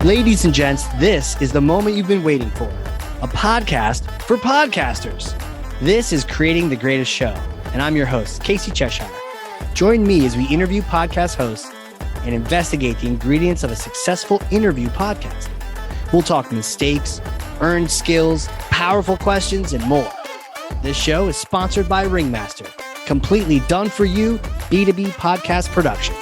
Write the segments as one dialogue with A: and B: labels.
A: Ladies and gents, this is the moment you've been waiting for. A podcast for podcasters. This is Creating the Greatest Show, and I'm your host, Casey Cheshire. Join me as we interview podcast hosts and investigate the ingredients of a successful interview podcast. We'll talk mistakes, earned skills, powerful questions, and more. This show is sponsored by Ringmaster, completely done for you B2B podcast production.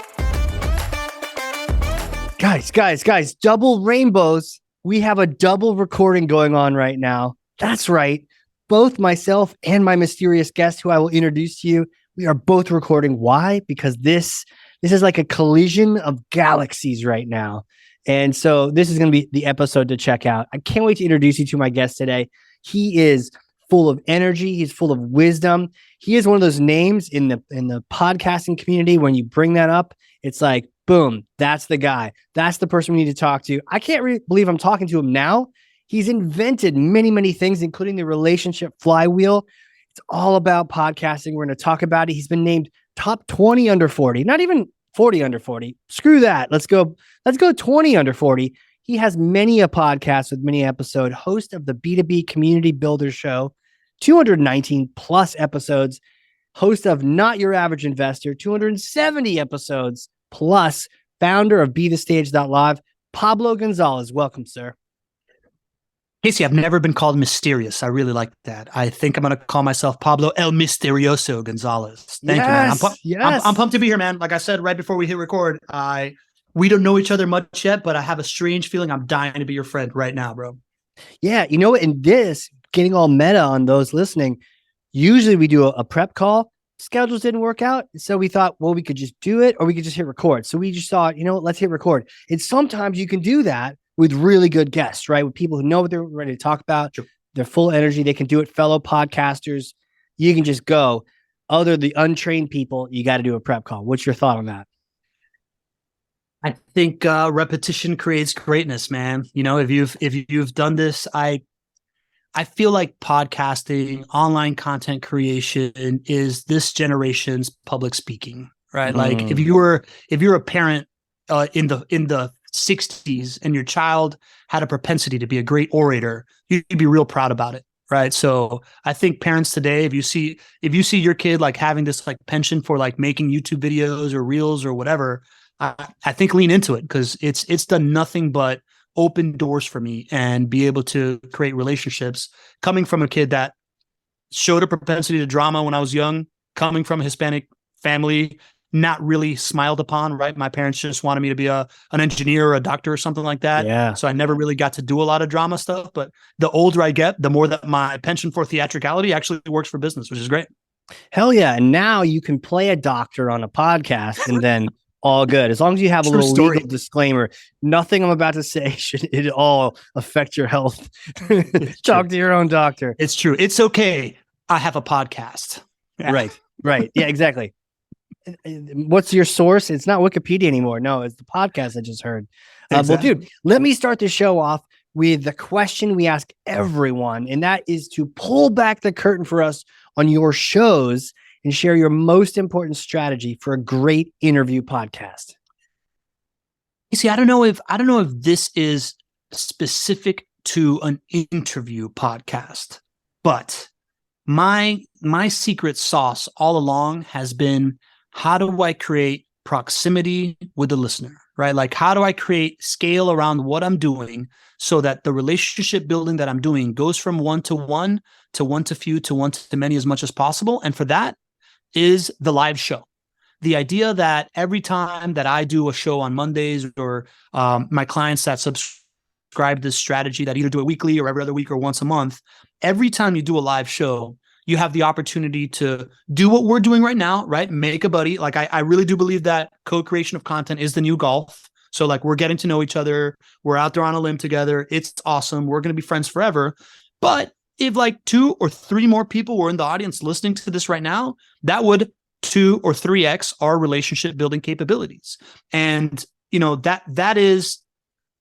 A: Guys, double rainbows. We have a double recording going on right now. That's right. Both myself and my mysterious guest, who I will introduce to you, we are both recording. Why? Because this is like a collision of galaxies right now. And so this is going to be the episode to check out. I can't wait to introduce you to my guest today. He is full of energy. He's full of wisdom. He is one of those names in the podcasting community. When you bring that up, it's like, boom, that's the guy. That's the person we need to talk to. I can't believe I'm talking to him now. He's invented many, many things, including the Relationship Flywheel. It's all about podcasting. We're going to talk about it. He's been named top 20 under 40, not even 40 under 40. Screw that. Let's go 20 under 40. He has many a podcast with many episodes, host of the B2B Community Builder Show, 219 plus episodes, host of Not Your Average Investor, 270 episodes, plus founder of BeTheStage.live, Pablo Gonzalez. Welcome, sir.
B: Casey, I've never been called mysterious. I really like that. I think I'm going to call myself Pablo El Misterioso Gonzalez. Thank you, man. I'm pumped to be here, man. Like I said right before we hit record, we don't know each other much yet, but I have a strange feeling I'm dying to be your friend right now, bro.
A: Yeah, you know what? In this, getting all meta on those listening, usually we do a prep call. Schedules didn't work out. So we thought, well, we could just do it or we could just hit record. So we just thought, you know what, let's hit record. And sometimes you can do that with really good guests, right? With people who know what they're ready to talk about. Sure. They're full energy. They can do it. Fellow podcasters, you can just go. Other the untrained people, you got to do a prep call. What's your thought on that?
B: I think repetition creates greatness, man. You know, if you've done this, I feel like podcasting, online content creation is this generation's public speaking, right? Like if you're a parent in the 60s and your child had a propensity to be a great orator, you'd be real proud about it, right? So I think parents today, if you see your kid like having this like penchant for like making YouTube videos or reels or whatever, I think lean into it because it's done nothing but open doors for me and be able to create relationships coming from a kid that showed a propensity to drama when I was young, coming from a Hispanic family, not really smiled upon, right? My parents just wanted me to be an engineer or a doctor or something like that.
A: Yeah.
B: So I never really got to do a lot of drama stuff, but the older I get, the more that my penchant for theatricality actually works for business, which is great.
A: Hell yeah. And now you can play a doctor on a podcast and then all good. As long as you have a little legal disclaimer, nothing I'm about to say should it all affect your health. Talk to your own doctor.
B: It's true. It's okay. I have a podcast.
A: Yeah. Right. Yeah, exactly. What's your source? It's not Wikipedia anymore. No, it's the podcast I just heard. Exactly. Well, dude, let me start the show off with the question we ask everyone, and that is to pull back the curtain for us on your shows and share your most important strategy for a great interview podcast.
B: You see, I don't know if this is specific to an interview podcast, but my secret sauce all along has been, how do I create proximity with the listener, right? Like, how do I create scale around what I'm doing so that the relationship building that I'm doing goes from one to one to few to one to many as much as possible? And for that is the live show. The idea that every time that I do a show on Mondays or my clients that subscribe to this strategy that either do it weekly or every other week or once a month, every time you do a live show, you have the opportunity to do what we're doing right now, right? Make a buddy. Like I really do believe that co-creation of content is the new golf. So like we're getting to know each other. We're out there on a limb together. It's awesome. We're going to be friends forever. But if like 2 or 3 more people were in the audience listening to this right now, that would 2 or 3x our relationship building capabilities. And you know, that is,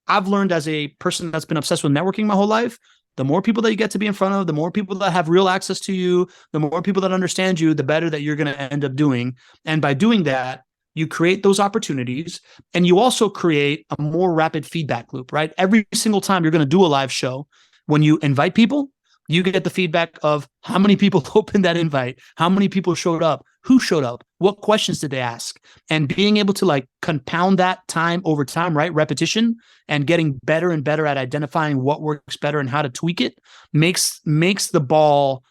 B: I've learned as a person that's been obsessed with networking my whole life, the more people that you get to be in front of, the more people that have real access to you, the more people that understand you, the better that you're going to end up doing. And by doing that, you create those opportunities, and you also create a more rapid feedback loop, right? Every single time you're going to do a live show, when you invite people, you get the feedback of how many people opened that invite, how many people showed up, who showed up, what questions did they ask, and being able to like compound that time over time, right? Repetition and getting better and better at identifying what works better and how to tweak it makes the ball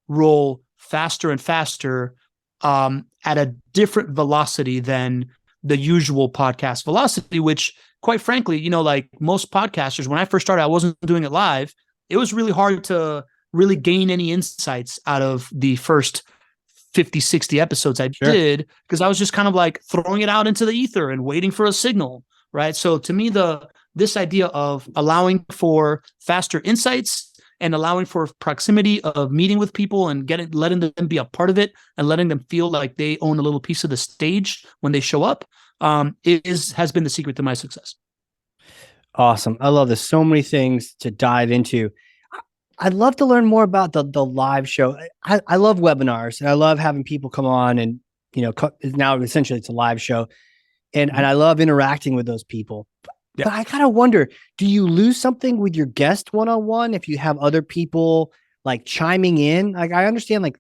B: roll faster and faster at a different velocity than the usual podcast velocity, which quite frankly, you know, like most podcasters, when I first started, I wasn't doing it live. It was really hard to really gain any insights out of the first 50, 60 episodes I did, because I was just kind of like throwing it out into the ether and waiting for a signal, right? So to me, this idea of allowing for faster insights and allowing for proximity of meeting with people and letting them be a part of it and letting them feel like they own a little piece of the stage when they show up has been the secret to my success.
A: Awesome. I love this. So many things to dive into. I'd love to learn more about the live show. I love webinars, and I love having people come on, and now essentially it's a live show, and I love interacting with those people. Yeah. But I kind of wonder, do you lose something with your guest one-on-one if you have other people like chiming in? Like, I understand like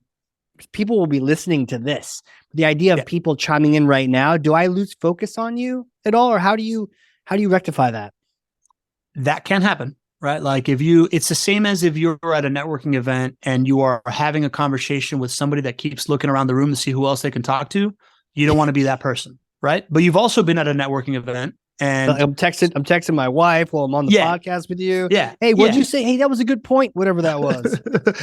A: people will be listening to this. The idea of people chiming in right now, do I lose focus on you at all, or how do you rectify that?
B: That can happen, right? Like it's the same as if you're at a networking event and you are having a conversation with somebody that keeps looking around the room to see who else they can talk to. You don't want to be that person, right? But you've also been at a networking event and
A: I'm texting my wife while I'm on the podcast with you.
B: Yeah.
A: Hey, what'd you say? Hey, that was a good point. Whatever that was.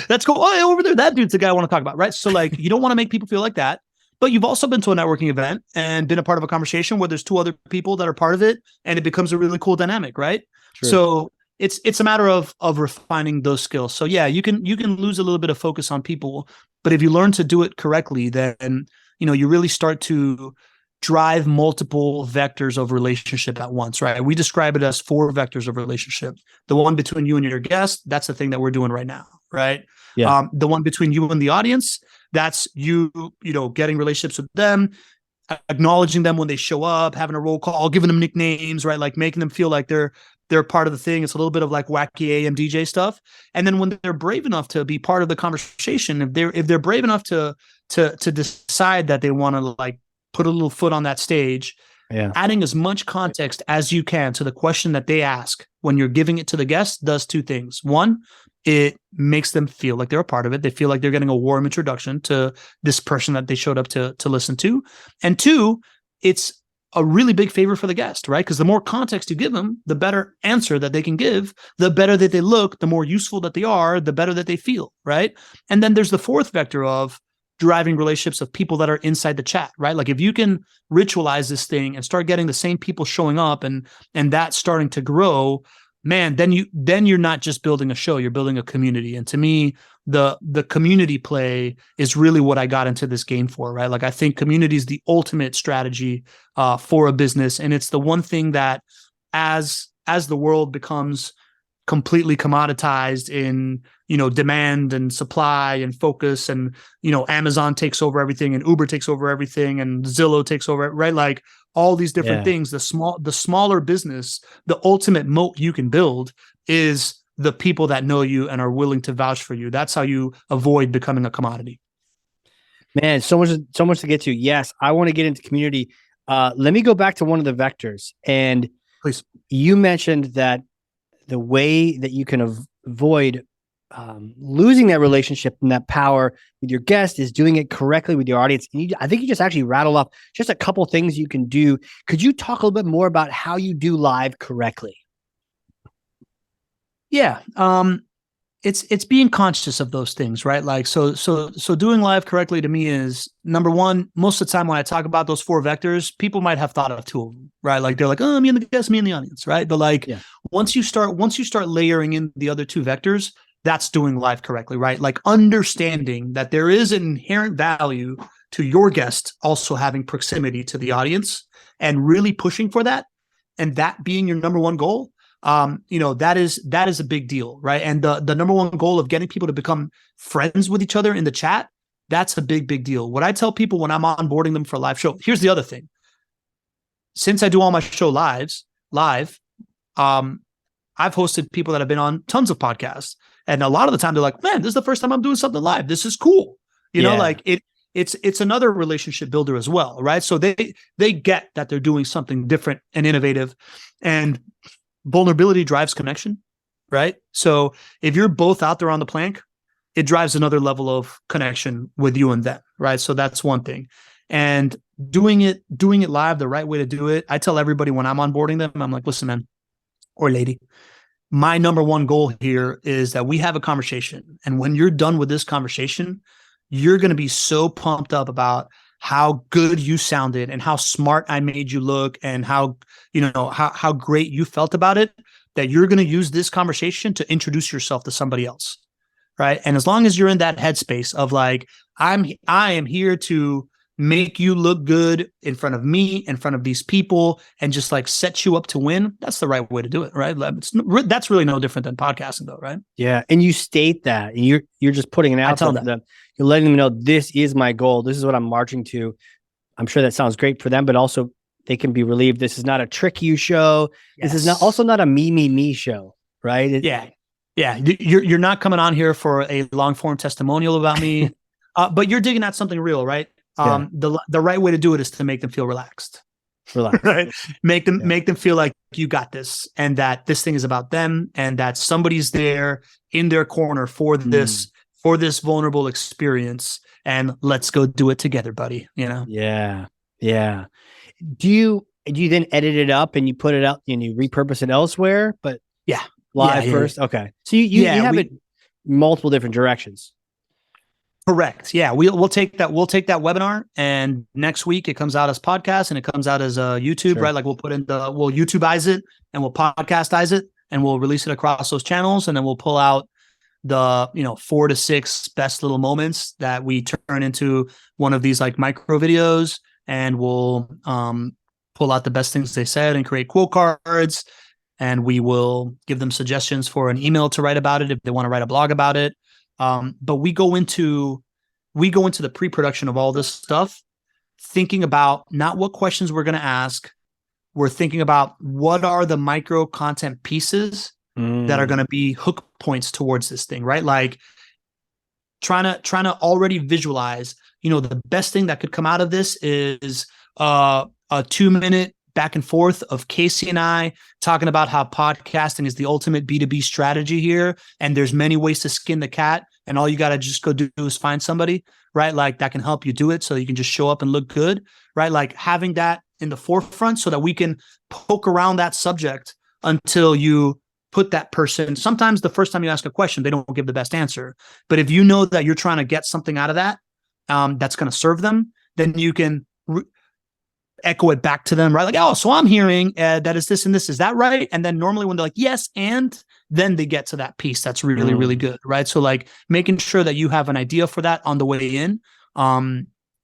B: That's cool. Oh, over there, that dude's the guy I want to talk about, right? So like, you don't want to make people feel like that. But you've also been to a networking event and been a part of a conversation where there's two other people that are part of it, and it becomes a really cool dynamic, right? True. So it's a matter of refining those skills. So yeah, you can lose a little bit of focus on people, but if you learn to do it correctly, then you really start to drive multiple vectors of relationship at once, right? We describe it as 4 vectors of relationship. The one between you and your guest, that's the thing that we're doing right now, right? Yeah. The one between you and the audience, that's you getting relationships with them, acknowledging them when they show up, having a roll call, giving them nicknames, right? Like making them feel like they're part of the thing. It's a little bit of like wacky AM DJ stuff. And then when they're brave enough to be part of the conversation, if they're brave enough to decide that they want to like put a little foot on that stage, adding as much context as you can to the question that they ask when you're giving it to the guest does 2 things. One, it makes them feel like they're a part of it. They feel like they're getting a warm introduction to this person that they showed up to listen to. And 2, it's a really big favor for the guest, right? Because the more context you give them, the better answer that they can give, the better that they look, the more useful that they are, the better that they feel, right? And then there's the 4th vector of driving relationships of people that are inside the chat, right? Like if you can ritualize this thing and start getting the same people showing up and that starting to grow, man, then you're not just building a show, you're building a community. And to me, the community play is really what I got into this game for, right? Like I think community is the ultimate strategy for a business. And it's the one thing that as the world becomes completely commoditized in demand and supply and focus, and Amazon takes over everything and Uber takes over everything and Zillow takes over, right? Like all these different things, the smaller business, the ultimate moat you can build is the people that know you and are willing to vouch for you. That's how you avoid becoming a commodity.
A: Man, so much to get to. Yes, I want to get into community. Let me go back to one of the vectors. And
B: please,
A: you mentioned that the way that you can avoid losing that relationship and that power with your guest is doing it correctly with your audience. And I think you just actually rattled off just a couple things you can do. Could you talk a little bit more about how you do live correctly?
B: Yeah. It's being conscious of those things, right? Like, so doing live correctly to me is number one. Most of the time when I talk about those 4 vectors, people might have thought of 2 of them, right? Like they're like, oh, me and the guest, me and the audience, right? But like, once you start layering in the other 2 vectors, that's doing live correctly, right? Like understanding that there is an inherent value to your guest also having proximity to the audience and really pushing for that, and that being your number one goal. That is a big deal, right? And the number one goal of getting people to become friends with each other in the chat, that's a big deal. What I tell people when I'm onboarding them for a live show, here's the other thing. since I do all my show live, I've hosted people that have been on tons of podcasts. And a lot of the time they're like, man, this is the first time I'm doing something live. This is cool. You know, like it's another relationship builder as well, right? So they get that they're doing something different and innovative, and vulnerability drives connection, right? So if you're both out there on the plank, it drives another level of connection with you and them, right? So that's one thing. And doing it live, the right way to do it. I tell everybody when I'm onboarding them, I'm like, listen, man or lady, my number one goal here is that we have a conversation. And when you're done with this conversation, you're going to be so pumped up about how good you sounded and how smart I made you look and how great you felt about it, that you're going to use this conversation to introduce yourself to somebody else. Right. And as long as you're in that headspace of like, I am here to make you look good in front of me, in front of these people, and just like set you up to win, that's the right way to do it. Right. That's really no different than podcasting though. Right.
A: Yeah. And you state that you're just putting it out there for them. You're letting them know this is my goal. This is what I'm marching to. I'm sure that sounds great for them, but also they can be relieved. This is not a trick you show. Yes. This is not a me show. Right.
B: Yeah. You're not coming on here for a long form testimonial about me, but you're digging at something real, right? The right way to do it is to make them feel relaxed. Right? Make them feel like you got this, and that this thing is about them, and that somebody's there in their corner for this vulnerable experience, and let's go do it together, buddy. You know?
A: Yeah. Do you then edit it up and you put it out and you repurpose it elsewhere? But live first. Yeah. Okay. So you have it multiple different directions.
B: Correct. Yeah. We'll take that webinar, and next week it comes out as podcast and it comes out as YouTube, right? Like we'll YouTubeize it and we'll podcastize it and we'll release it across those channels. And then we'll pull out the, 4 to 6 best little moments that we turn into one of these like micro videos, and we'll pull out the best things they said and create quote cards. And we will give them suggestions for an email to write about it if they want to write a blog about it. But we go into the pre-production of all this stuff, thinking about not what questions we're going to ask. We're thinking about what are the micro content pieces that are going to be hook points towards this thing, right? Like trying to already visualize, the best thing that could come out of this is a 2-minute back and forth of Casey and I talking about how podcasting is the ultimate B2B strategy here. And there's many ways to skin the cat. And all you got to just go do is find somebody, right? Like that can help you do it so you can just show up and look good, right? Like having that in the forefront so that we can poke around that subject until you put that person. Sometimes the first time you ask a question, they don't give the best answer. But if you know that you're trying to get something out of that, that's going to serve them, then you can echo it back to them, right? Like, oh, so I'm hearing that is this and this, is that right? And then normally when they're like, yes, and then they get to that piece that's really, really good, right? So like making sure that you have an idea for that on the way in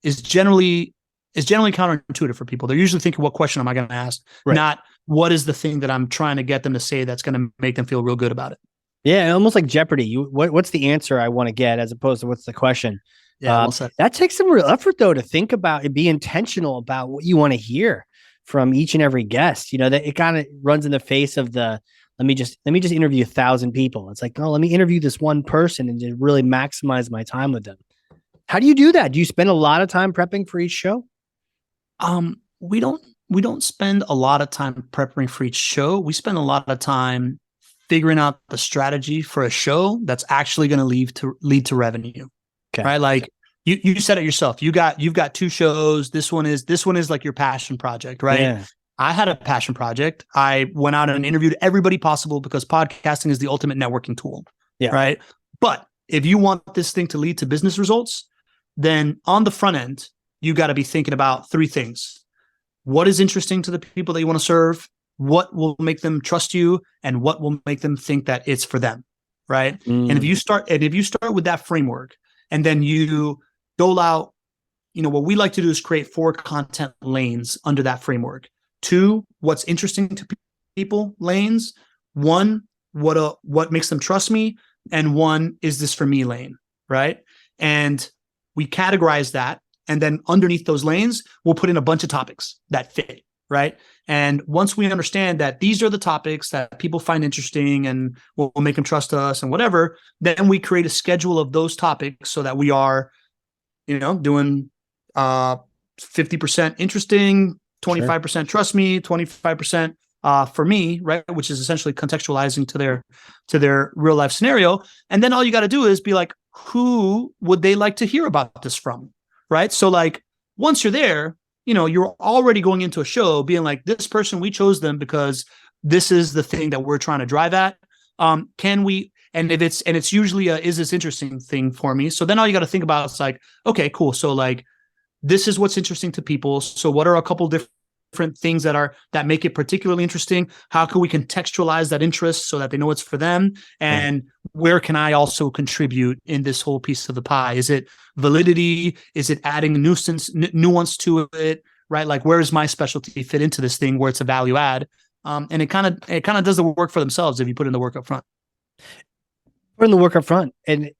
B: is generally counterintuitive for people. They're usually thinking, what question am I going to ask? Right. Not what is the thing that I'm trying to get them to say that's going to make them feel real good about it.
A: Yeah, almost like Jeopardy. What's the answer I want to get as opposed to what's the question? Yeah, that takes some real effort though to think about and be intentional about what you want to hear from each and every guest. That it kind of runs in the face of the let me just interview 1,000 people. It's like, no, let me interview this one person and just really maximize my time with them. How do you do that? Do you spend a lot of time prepping for each show?
B: We don't spend a lot of time prepping for each show. We spend a lot of time figuring out the strategy for a show that's actually going to lead to revenue. Okay. Right? Like you said it yourself. You've got 2 shows. This one is like your passion project, right? Yeah. I had a passion project. I went out and interviewed everybody possible because podcasting is the ultimate networking tool. Yeah. Right. But if you want this thing to lead to business results, then on the front end, you got to be thinking about 3 things. What is interesting to the people that you want to serve? What will make them trust you? And what will make them think that it's for them? Right. And if you start with that framework, and then you dole out, what we like to do is create 4 content lanes under that framework. 2, what's interesting to people lanes. 1, what makes them trust me, and 1, is this for me lane, right? And we categorize that, and then underneath those lanes, we'll put in a bunch of topics that fit, right? And once we understand that these are the topics that people find interesting and will make them trust us and whatever, then we create a schedule of those topics so that we are, doing 50% interesting, 25% trust me, 25% for me, right? Which is essentially contextualizing to their real life scenario. And then all you got to do is be like, who would they like to hear about this from, right? So like once you're there, you're already going into a show being like, this person, we chose them because this is the thing that we're trying to drive at. Can we? And it's usually is this interesting thing for me? So then all you got to think about is like, okay, cool. So like, this is what's interesting to people. So what are a couple different things that make it particularly interesting? How can we contextualize that interest so that they know it's for them? And where can I also contribute in this whole piece of the pie? Is it validity? Is it adding nuance to it? Right? Like, where does my specialty fit into this thing where it's a value add? And it kind of does the work for themselves if you put in the work up front.
A: Put in the work up front. And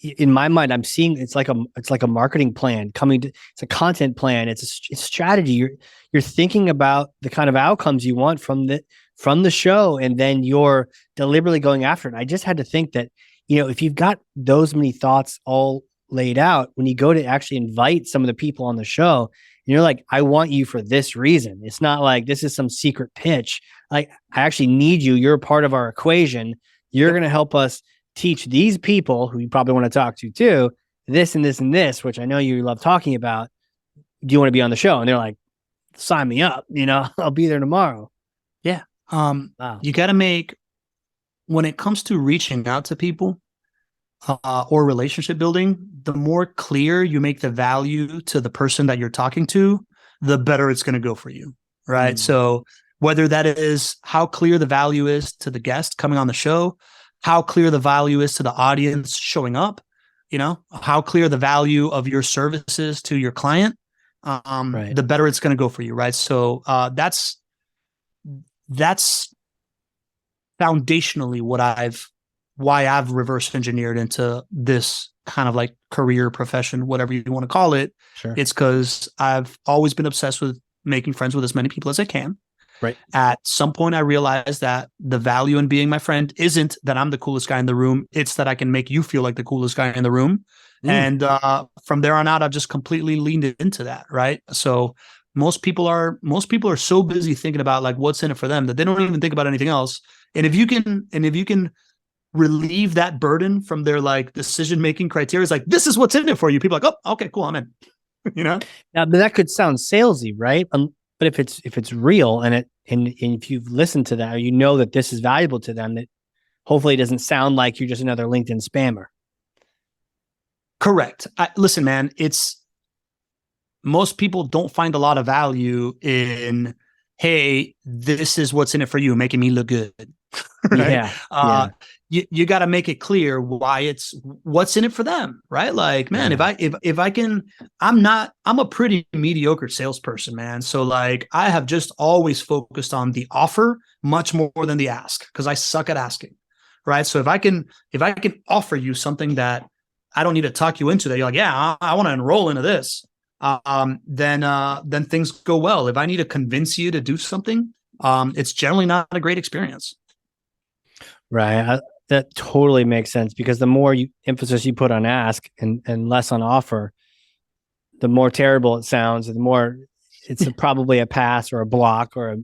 A: in my mind, I'm seeing it's like a marketing plan it's a content plan. It's a strategy. You're thinking about the kind of outcomes you want from the show, and then you're deliberately going after it. I just had to think that, if you've got those many thoughts all laid out, when you go to actually invite some of the people on the show, you're like, I want you for this reason. It's not like this is some secret pitch. Like, I actually need you. You're a part of our equation. You're going to help us teach these people who you probably want to talk to too, this and this and this, which I know you love talking about. Do you want to be on the show? And they're like, sign me up, I'll be there tomorrow.
B: Yeah.
A: Wow.
B: You got to make, when it comes to reaching out to people or relationship building, the more clear you make the value to the person that you're talking to, the better it's going to go for you. Right. So whether that is how clear the value is to the guest coming on the show, how clear the value is to the audience showing up, how clear the value of your services to your client, the better it's going to go for you. Right. So that's foundationally why I've reverse engineered into this kind of like career, profession, whatever you want to call it.
A: Sure.
B: It's because I've always been obsessed with making friends with as many people as I can.
A: Right.
B: At some point, I realized that the value in being my friend isn't that I'm the coolest guy in the room. It's that I can make you feel like the coolest guy in the room. And from there on out, I've just completely leaned into that. Right. So most people are so busy thinking about like what's in it for them that they don't even think about anything else. And if you can relieve that burden from their like decision-making criteria, it's like, this is what's in it for you. People are like, oh, okay, cool, I'm in.
A: Now, but that could sound salesy, right? But if it's real and if you've listened to that, or that this is valuable to them, that hopefully it doesn't sound like you're just another LinkedIn spammer.
B: Correct. Listen, man, most people don't find a lot of value in, hey, this is what's in it for you, making me look good. Right?
A: Yeah.
B: You got to make it clear what's in it for them, right? Like, man, if I can, I'm a pretty mediocre salesperson, man. So like, I have just always focused on the offer much more than the ask, because I suck at asking, right? So if I can offer you something that I don't need to talk you into, that you're like, yeah, I want to enroll into this, then things go well. If I need to convince you to do something, it's generally not a great experience.
A: Right. That totally makes sense, because the more emphasis you put on ask and less on offer, the more terrible it sounds, and the more it's probably a pass or a block or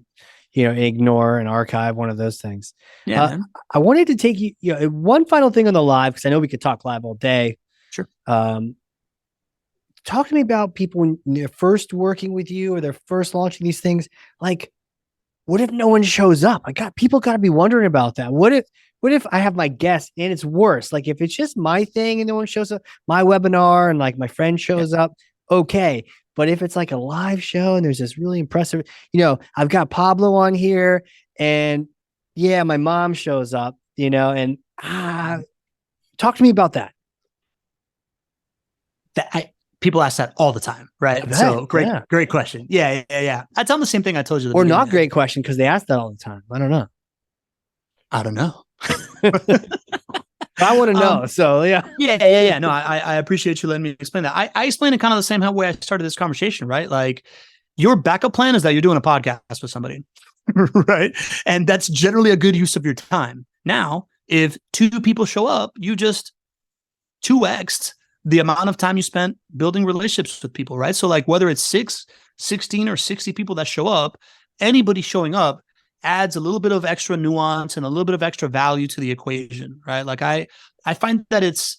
A: ignore and archive, one of those things.
B: Yeah.
A: I wanted to take you, one final thing on the live, because I know we could talk live all day.
B: Sure.
A: Talk to me about people when they're first working with you or they're first launching these things. Like, what if no one shows up? People got to be wondering about that. What if I have my guest and it's worse? Like, if it's just my thing and no one shows up, my webinar, and like my friend shows up, okay. But if it's like a live show and there's this really impressive, I've got Pablo on here, and my mom shows up, and talk to me about that.
B: People ask that all the time, right? So great question. Yeah. I tell them the same thing I told you.
A: Or not great question, because they ask that all the time. I don't know. I want to know. So yeah.
B: No, I appreciate you letting me explain that. I explain it kind of the same way I started this conversation, right? Like, Your backup plan is that you're doing a podcast with somebody, right? And that's generally a good use of your time. Now, if 2 people show up, you just 2x'd the amount of time you spent building relationships with people, right? So like whether it's 6, 16, or 60 people that show up, anybody showing up adds a little bit of extra nuance and a little bit of extra value to the equation, right? Like I find that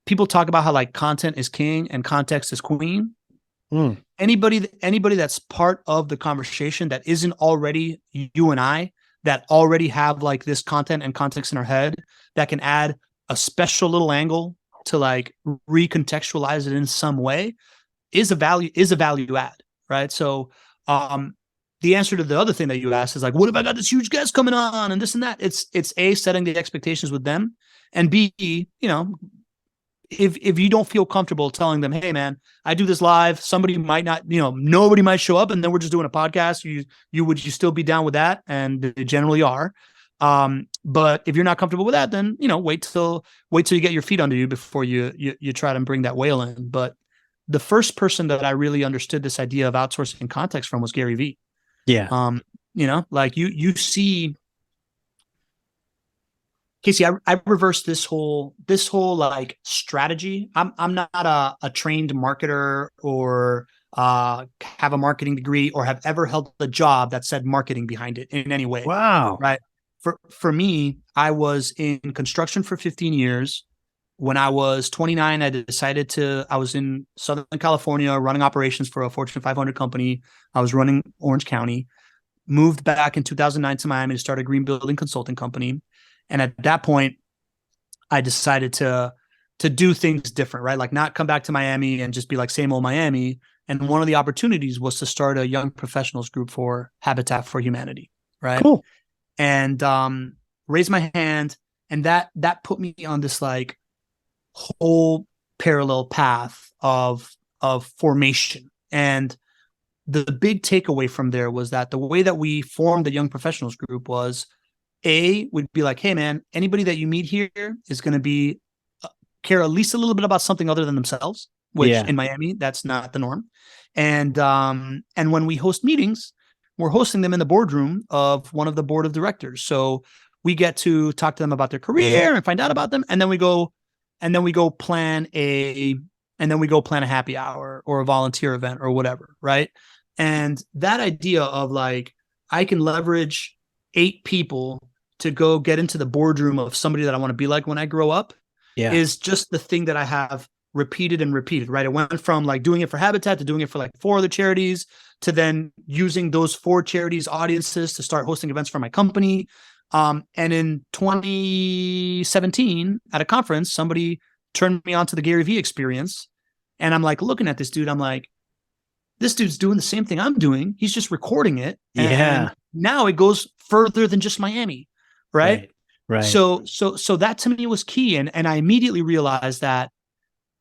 B: people talk about how like content is king and context is queen. Anybody that's part of the conversation that isn't already you and I, that already have like this content and context in our head, that can add a special little angle to like recontextualize it in some way, is a value add, right? So the answer to the other thing that you asked is like, what if I got this huge guest coming on and this and that? It's A, setting the expectations with them, and B, if you don't feel comfortable telling them, hey man, I do this live, somebody might not, nobody might show up, and then we're just doing a podcast, would you still be down with that? And they generally are. But if you're not comfortable with that, then wait till you get your feet under you before you try to bring that whale in. But the first person that I really understood this idea of outsourcing context from was Gary Vee.
A: Yeah.
B: Like you see, Casey, I reversed this whole like strategy. I'm not a trained marketer or have a marketing degree or have ever held a job that said marketing behind it in any way.
A: Wow.
B: Right. For me, I was in construction for 15 years. When I was 29, I was in Southern California running operations for a Fortune 500 company. I was running Orange County, moved back in 2009 to Miami to start a green building consulting company. And at that point, I decided to do things different, right? Like not come back to Miami and just be like same old Miami. And one of the opportunities was to start a young professionals group for Habitat for Humanity, right?
A: Cool.
B: And raised my hand, and that put me on this like whole parallel path of formation. And the big takeaway from there was that the way that we formed the young professionals group was, we'd be like, hey man, anybody that you meet here is going to be care at least a little bit about something other than themselves, which in Miami, that's not the norm. And when we host meetings, we're hosting them in the boardroom of one of the board of directors. So we get to talk to them about their career and find out about them. And then we go plan a happy hour or a volunteer event or whatever. Right. And that idea of like, I can leverage 8 people to go get into the boardroom of somebody that I want to be like when I grow up is just the thing that I have repeated and repeated, right? It went from like doing it for Habitat to doing it for like 4 other charities to then using those 4 charities audiences to start hosting events for my company. And in 2017 at a conference, somebody turned me on to the Gary Vee experience. And I'm like looking at this dude, I'm like, this dude's doing the same thing I'm doing. He's just recording it. And now it goes further than just Miami. Right. So that to me was key. And I immediately realized that,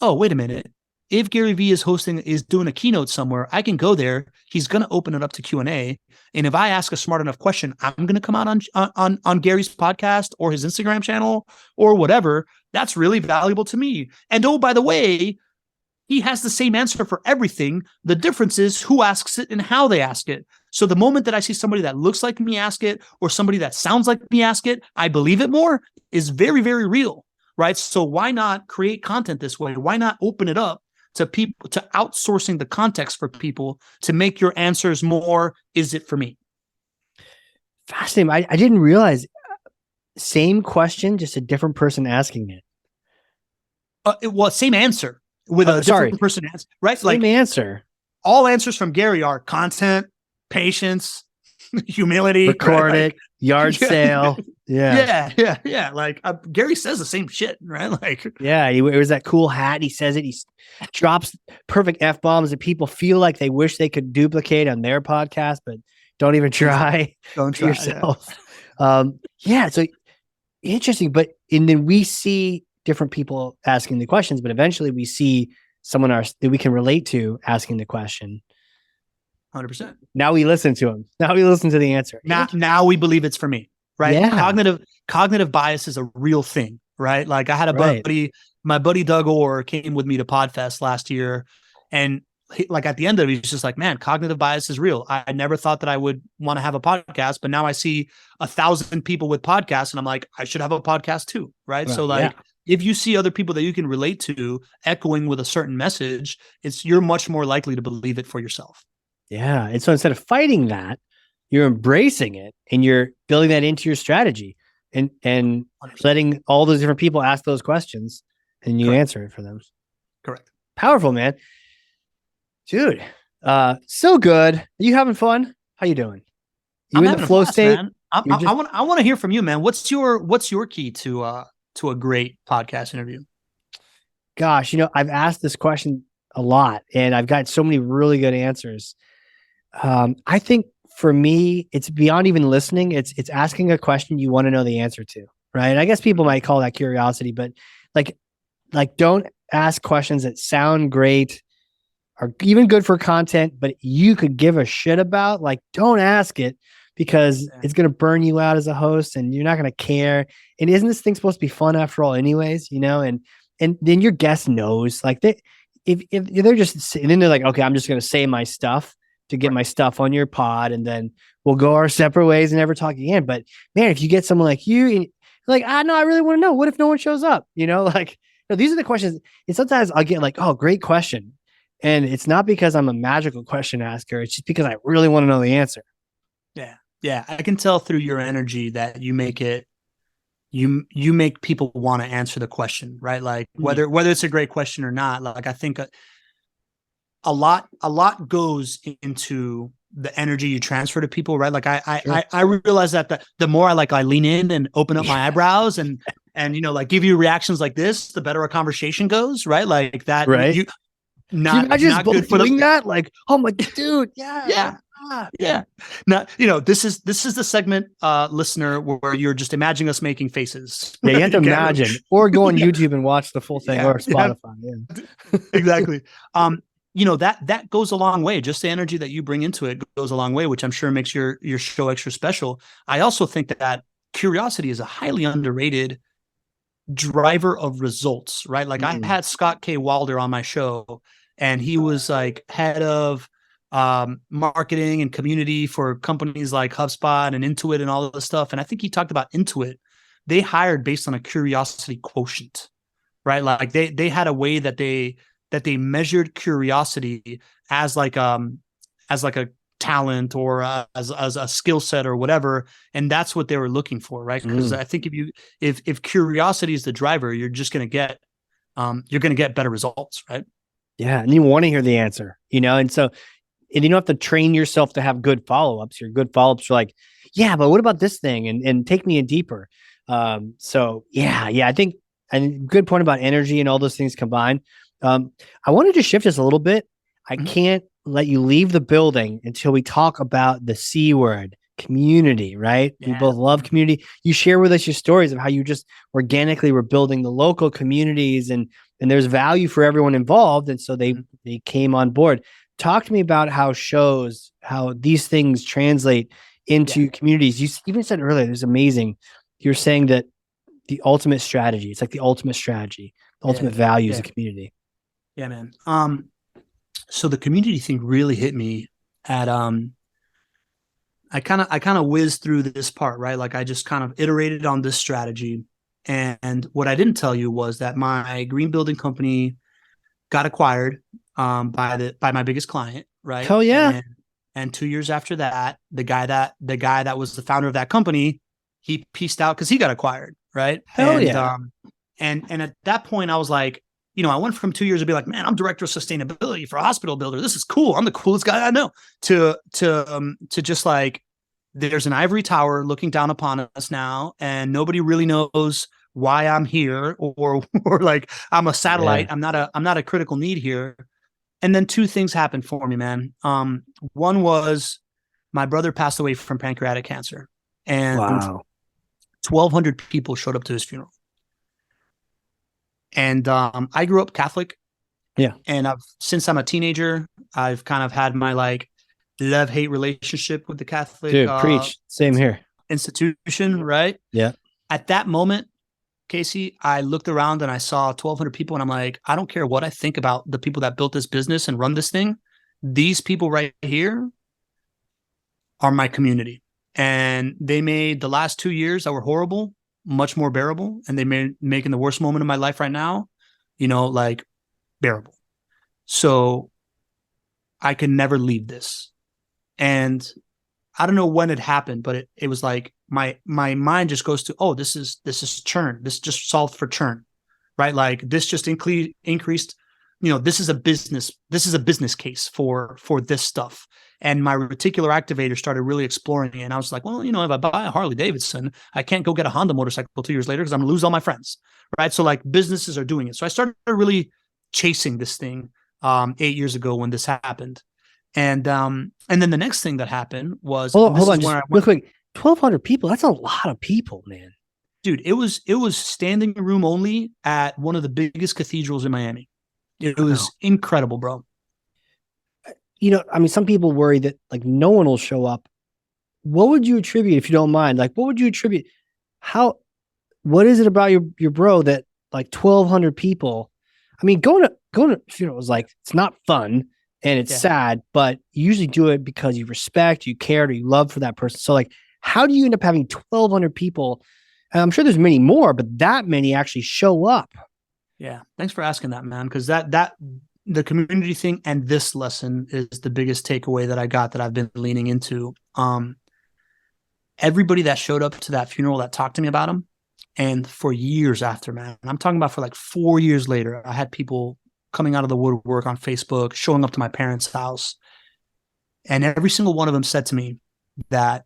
B: oh, wait a minute. If Gary Vee is doing a keynote somewhere, I can go there. He's going to open it up to Q&A. And if I ask a smart enough question, I'm going to come out on Gary's podcast or his Instagram channel or whatever. That's really valuable to me. And oh, by the way, he has the same answer for everything. The difference is who asks it and how they ask it. So the moment that I see somebody that looks like me ask it or somebody that sounds like me ask it, I believe it more, is very, very real, right? So why not create content this way? Why not open it up to people, to outsourcing the context for people to make your answers more, is it for me?
A: Fascinating. I didn't realize. Same question, just a different person asking it.
B: Same answer with a different person answer, right?
A: Same answer.
B: All answers from Gary are content, patience, humility,
A: record
B: right?
A: it, yard sale.
B: Yeah. Like Gary says the same shit, right? Like,
A: he wears that cool hat. He says it. He drops perfect F-bombs that people feel like they wish they could duplicate on their podcast, but don't even try.
B: Don't try
A: yourself. So interesting. But and then we see different people asking the questions, but eventually we see someone that we can relate to asking the question.
B: 100%.
A: Now we listen to him. Now we listen to the answer.
B: Now we believe it's for me, right?
A: Yeah.
B: Cognitive bias is a real thing, right? Like I had a buddy, my buddy Doug Orr came with me to Podfest last year, and like at the end of it, he's just like, man, cognitive bias is real. I never thought that I would want to have a podcast, but now I see 1,000 people with podcasts and I'm like, I should have a podcast too. Right.
A: Well,
B: So like, if you see other people that you can relate to echoing with a certain message, you're much more likely to believe it for yourself.
A: Yeah. And so instead of fighting that, you're embracing it and you're building that into your strategy and 100%. Letting all those different people ask those questions and you answer it for them.
B: Correct.
A: Powerful, man. Dude, so good. Are you having fun? How you doing? You in the flow state?
B: Man. I want to hear from you, man. What's your key to a great podcast interview?
A: Gosh, I've asked this question a lot and I've got so many really good answers. I think for me, it's beyond even listening. It's asking a question you want to know the answer to, right? I guess people might call that curiosity, but like don't ask questions that sound great, are even good for content, but you could give a shit about. Like, don't ask it because it's going to burn you out as a host and you're not going to care. And isn't this thing supposed to be fun after all anyways, and then your guest knows, like, if they're just, and then they're like, okay, I'm just going to say my stuff to get my stuff on your pod and then we'll go our separate ways and never talk again. But man, if you get someone like you and like, no, I really want to know, what if no one shows up? Like, these are the questions. And sometimes I'll get like, oh, great question. And it's not because I'm a magical question asker. It's just because I really want to know the answer.
B: Yeah. Yeah. I can tell through your energy that you make it, you make people want to answer the question, right? Like whether it's a great question or not. Like I think a lot goes into the energy you transfer to people, right? Like I realize that the more I lean in and open up my eyebrows and like give you reactions like this, the better our conversation goes, right? Like that,
A: right? Not just both doing that, like, oh my dude, yeah.
B: Now, this is the segment, listener, where you're just imagining us making faces.
A: Yeah, you have to imagine, or go on YouTube and watch the full thing, or Spotify. Yeah.
B: Exactly. That goes a long way. Just the energy that you bring into it goes a long way, which I'm sure makes your show extra special. I also think that curiosity is a highly underrated driver of results, right? Like I had Scott K. Wilder on my show and he was like head of marketing and community for companies like HubSpot and Intuit and all of this stuff. And I think he talked about Intuit. They hired based on a curiosity quotient, right? Like they had a way that they measured curiosity as like a talent or as a skill set or whatever, and that's what they were looking for, right? Because I think if curiosity is the driver, you're just going to get better results, right?
A: Yeah, and you want to hear the answer, and so and you don't have to train yourself to have good follow-ups. Your good follow-ups are like, yeah, but what about this thing, and take me in deeper. So yeah, I think, and good point about energy and all those things combined. I wanted to shift this a little bit. I can't let you leave the building until we talk about the C word, community, right? Yeah. We both love community. You share with us your stories of how you just organically were building the local communities and there's value for everyone involved. And so they came on board. Talk to me about how these things translate into communities. You even said earlier, it was amazing. You're saying that the ultimate strategy, it's like the ultimate strategy, the ultimate value is a community.
B: Yeah, man. So the community thing really hit me at I kind of whizzed through this part, right? Like I just kind of iterated on this strategy. And what I didn't tell you was that my green building company got acquired by my biggest client, right?
A: Hell yeah.
B: And 2 years after that, the guy that was the founder of that company, he pieced out because he got acquired, right?
A: Hell yeah.
B: And at that point, I was like, I went from 2 years to be like, man, I'm director of sustainability for a hospital builder. This is cool. I'm the coolest guy I know. To just like, there's an ivory tower looking down upon us now, and nobody really knows why I'm here, or like I'm a satellite. Yeah. I'm not a critical need here. And then two things happened for me, man. One was my brother passed away from pancreatic cancer, and 1,200 people showed up to his funeral. And I grew up Catholic.
A: Yeah.
B: And since I'm a teenager, I've kind of had my like love-hate relationship with the Catholic
A: preach. Same here.
B: Institution, right?
A: Yeah.
B: At that moment, Casey, I looked around and I saw 1,200 people, and I'm like, I don't care what I think about the people that built this business and run this thing. These people right here are my community. And they made the last 2 years that were horrible much more bearable. And they made making the worst moment of my life right now, like bearable. So I can never leave this. And I don't know when it happened, but it was like my mind just goes to, oh, this is churn. This just solved for churn, right? Like this just increased, this is a business case for this stuff. And my reticular activator started really exploring it. And I was like, well, if I buy a Harley Davidson, I can't go get a Honda motorcycle 2 years later because I'm gonna lose all my friends, right? So like businesses are doing it. So I started really chasing this thing 8 years ago when this happened. And then the next thing that happened was
A: hold on, just real quick. 1,200 people. That's a lot of people, man.
B: Dude, it was standing room only at one of the biggest cathedrals in Miami. It was incredible, bro.
A: Some people worry that like no one will show up. What would you attribute, if you don't mind? Like, what would you attribute? What is it about your bro that like 1,200 people? I mean, going to funerals, like it's not fun. And it's sad, but you usually do it because you respect, you care, or you love for that person. So like, how do you end up having 1,200 people? And I'm sure there's many more, but that many actually show up.
B: Yeah. Thanks for asking that, man. Cause that the community thing and this lesson is the biggest takeaway that I got that I've been leaning into. Everybody that showed up to that funeral that talked to me about him, and for years after, man, I'm talking about for like 4 years later, I had people coming out of the woodwork on Facebook, showing up to my parents' house. And every single one of them said to me that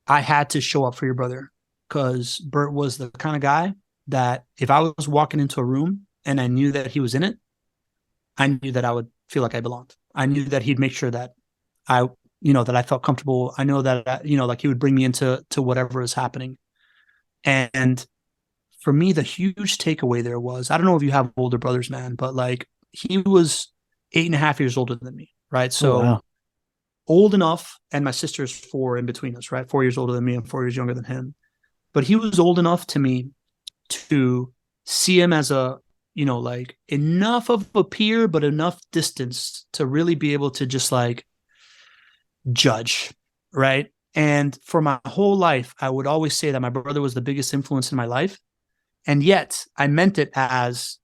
B: I had to show up for your brother because Bert was the kind of guy that if I was walking into a room and I knew that he was in it, I knew that I would feel like I belonged. I knew that he'd make sure that that I felt comfortable. I know that, like he would bring me into whatever is happening. And for me, the huge takeaway there was, I don't know if you have older brothers, man, but like he was 8.5 years older than me, right? So old enough, and my sister's 4 in between us, right? 4 years older than me and 4 years younger than him. But he was old enough to me to see him as a, like enough of a peer, but enough distance to really be able to just like judge, right? And for my whole life, I would always say that my brother was the biggest influence in my life. And yet I meant it as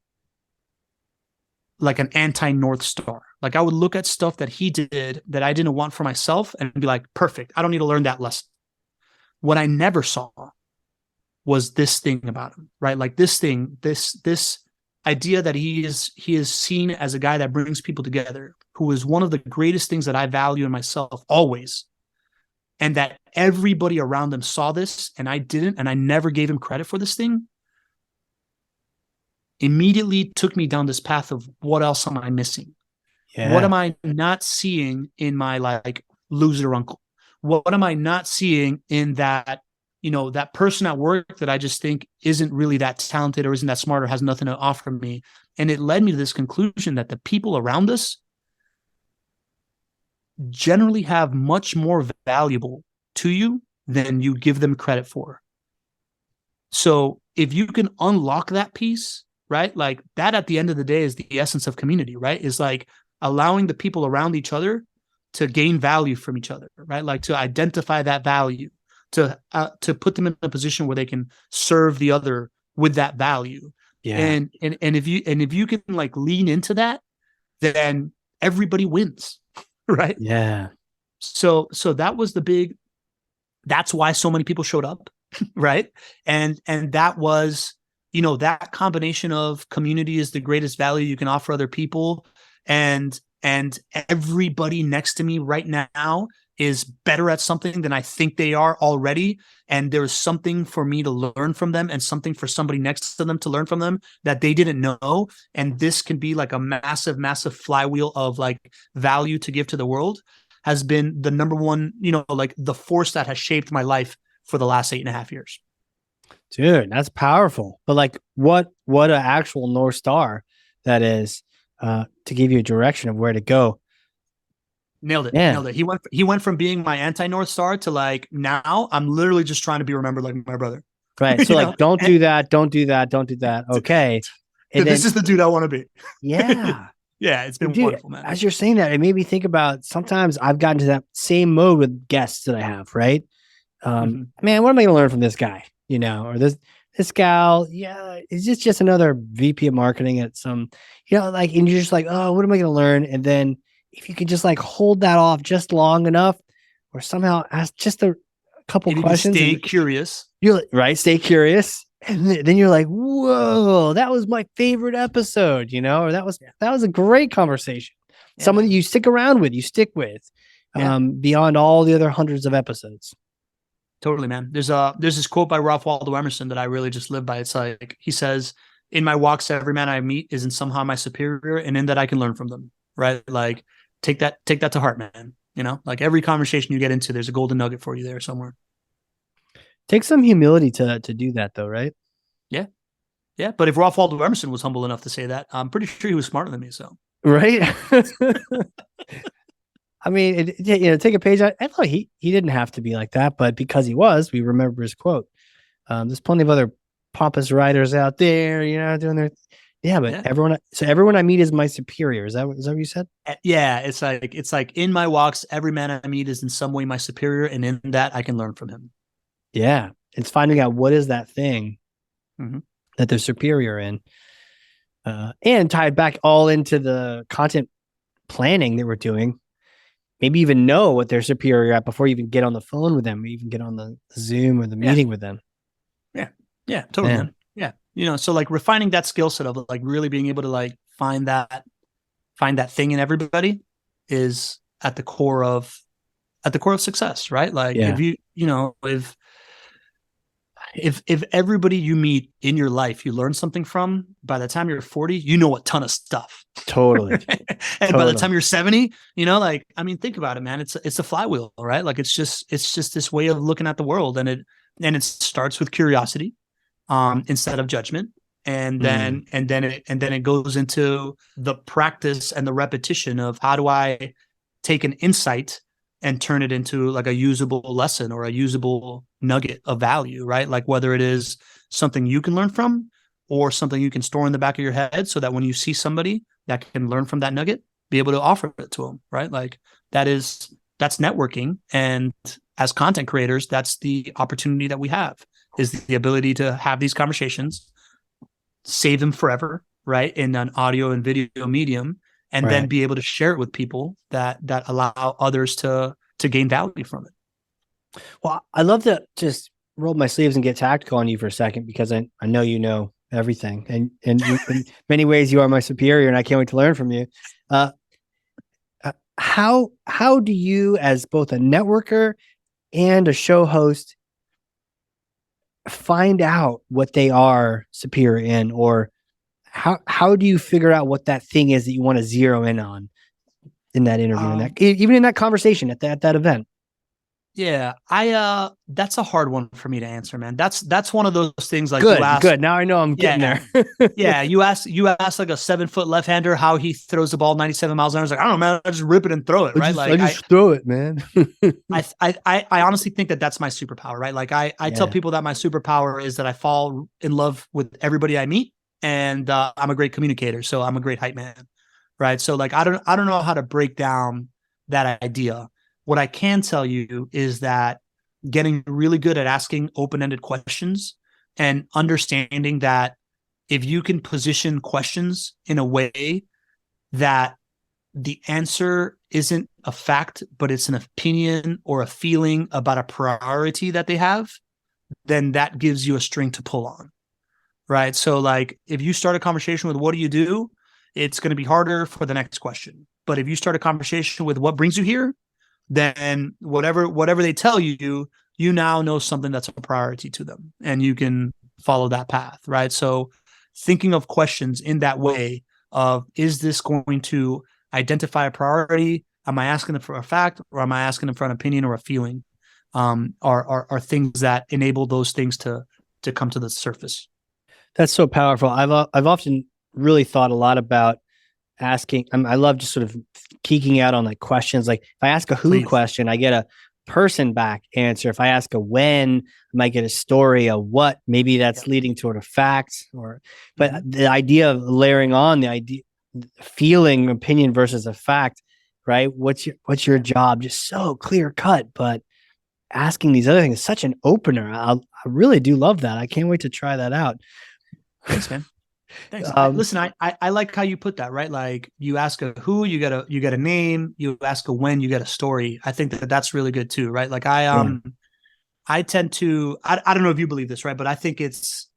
B: like an anti-North Star. Like I would look at stuff that he did that I didn't want for myself and be like, perfect. I don't need to learn that lesson. What I never saw was this thing about him, right? Like this thing, this idea that he is seen as a guy that brings people together, who is one of the greatest things that I value in myself always. And that everybody around him saw this and I didn't, and I never gave him credit for this thing. Immediately took me down this path of what else am I missing? Yeah. What am I not seeing in my like loser uncle? What am I not seeing in that, that person at work that I just think isn't really that talented or isn't that smart or has nothing to offer me? And it led me to this conclusion that the people around us generally have much more valuable to you than you give them credit for. So if you can unlock that piece, right? Like that at the end of the day is the essence of community, right? Is like allowing the people around each other to gain value from each other, right? Like to identify that value, to put them in a position where they can serve the other with that value. Yeah. And if you can like lean into that, then everybody wins, right?
A: Yeah.
B: So that was that's why so many people showed up, right? And that was, that combination of community is the greatest value you can offer other people. And everybody next to me right now is better at something than I think they are already. And there's something for me to learn from them and something for somebody next to them to learn from them that they didn't know. And this can be like a massive, massive flywheel of like value to give to the world, has been the number one, like the force that has shaped my life for the last 8.5 years.
A: Dude, that's powerful. But like what an actual North Star that is, to give you a direction of where to go.
B: Nailed it. Nailed it. He went from being my anti-North Star to like, now I'm literally just trying to be remembered like my brother.
A: Right. So like, don't do that. Don't do that. Don't do that. Okay.
B: And this is the dude I want to be.
A: Yeah.
B: Yeah. It's been
A: Dude,
B: wonderful, man.
A: as you're saying that, it made me think about sometimes I've gotten to that same mode with guests that I have, right? Man, what am I going to learn from this guy? Or this gal, yeah, is this just another VP of marketing at some, like, and you're just like, oh, what am I going to learn? And then if you could just like hold that off just long enough, or somehow ask just a couple questions,
B: stay curious.
A: You're right, stay curious, and then you're like, whoa, that was my favorite episode, or that was a great conversation. Yeah. Someone that you stick around with, you stick with, beyond all the other hundreds of episodes.
B: Totally, man. There's this quote by Ralph Waldo Emerson that I really just live by. It's like, he says, in my walks, every man I meet is in somehow my superior, and in that I can learn from them. Right? Like, take that to heart, man. Like every conversation you get into, there's a golden nugget for you there somewhere.
A: Take some humility to do that though, right?
B: Yeah. Yeah. But if Ralph Waldo Emerson was humble enough to say that, I'm pretty sure he was smarter than me. So.
A: Right. I mean, take a page out. I thought he didn't have to be like that, but because he was, we remember his quote. There's plenty of other pompous writers out there, doing their, everyone I meet is my superior. Is that what you said?
B: Yeah. It's like in my walks, every man I meet is in some way my superior, and in that I can learn from him.
A: Yeah. It's finding out what is that thing that they're superior in, and tie it back all into the content planning that we're doing. Maybe even know what they're superior at before you even get on the phone with them, or even get on the Zoom or the meeting with them.
B: Yeah. Yeah. Totally. Man. Yeah. So like refining that skill set of like really being able to like find that thing in everybody is at the core of success, right? Like if you, if everybody you meet in your life, you learn something from, by the time you're 40, you know a ton of stuff.
A: Totally.
B: And by the time you're 70, think about it, man. It's a flywheel, right? Like it's just this way of looking at the world. And it starts with curiosity, instead of judgment. And then it goes into the practice and the repetition of how do I take an insight and turn it into like a usable lesson or a usable nugget of value, right? Like whether it is something you can learn from or something you can store in the back of your head so that when you see somebody that can learn from that nugget, be able to offer it to them, right? Like that's networking. And as content creators, that's the opportunity that we have, is the ability to have these conversations, save them forever, right? In an audio and video medium, and then be able to share it with people that allow others to gain value from it.
A: Well, I love to just roll my sleeves and get tactical on you for a second, because I know you know everything, and in many ways you are my superior, and I can't wait to learn from you. How do you, as both a networker and a show host, find out what they are superior in, or how do you figure out what that thing is that you want to zero in on in that interview, even in that conversation at that event?
B: Yeah, that's a hard one for me to answer, man. That's one of those things like
A: good. Now I know I'm getting there.
B: Yeah, you ask like a 7-foot left-hander how he throws the ball 97 miles an hour. It's like, I don't know, man. I just rip it and throw it, right?
A: I just throw it, man.
B: I honestly think that's my superpower, right? Like I tell people that my superpower is that I fall in love with everybody I meet, and I'm a great communicator, so I'm a great hype man, right? So like I don't know how to break down that idea. What I can tell you is that getting really good at asking open-ended questions and understanding that if you can position questions in a way that the answer isn't a fact, but it's an opinion or a feeling about a priority that they have, then that gives you a string to pull on, right? So like if you start a conversation with what do you do, it's going to be harder for the next question. But if you start a conversation with what brings you here, then whatever they tell you, you now know something that's a priority to them, and you can follow that path, right? So thinking of questions in that way of, is this going to identify a priority? Am I asking them for a fact, or am I asking them for an opinion or a feeling? Are things that enable those things to come to the surface.
A: That's so powerful. I've often really thought a lot about asking. I love just sort of geeking out on like questions. Like if I ask a who question, I get a person back answer. If I ask a when, I might get a story, a what, maybe that's leading toward a fact, but the idea of layering on the idea, feeling, opinion versus a fact, right? What's your job? Just so clear cut, but asking these other things is such an opener. I really do love that. I can't wait to try that out.
B: Thanks, man. Thanks. Listen, I like how you put that, right? Like you ask a who, you get a name, you ask a when, you get a story. I think that's really good too, right? Like I tend to, I don't know if you believe this, right? But I think it's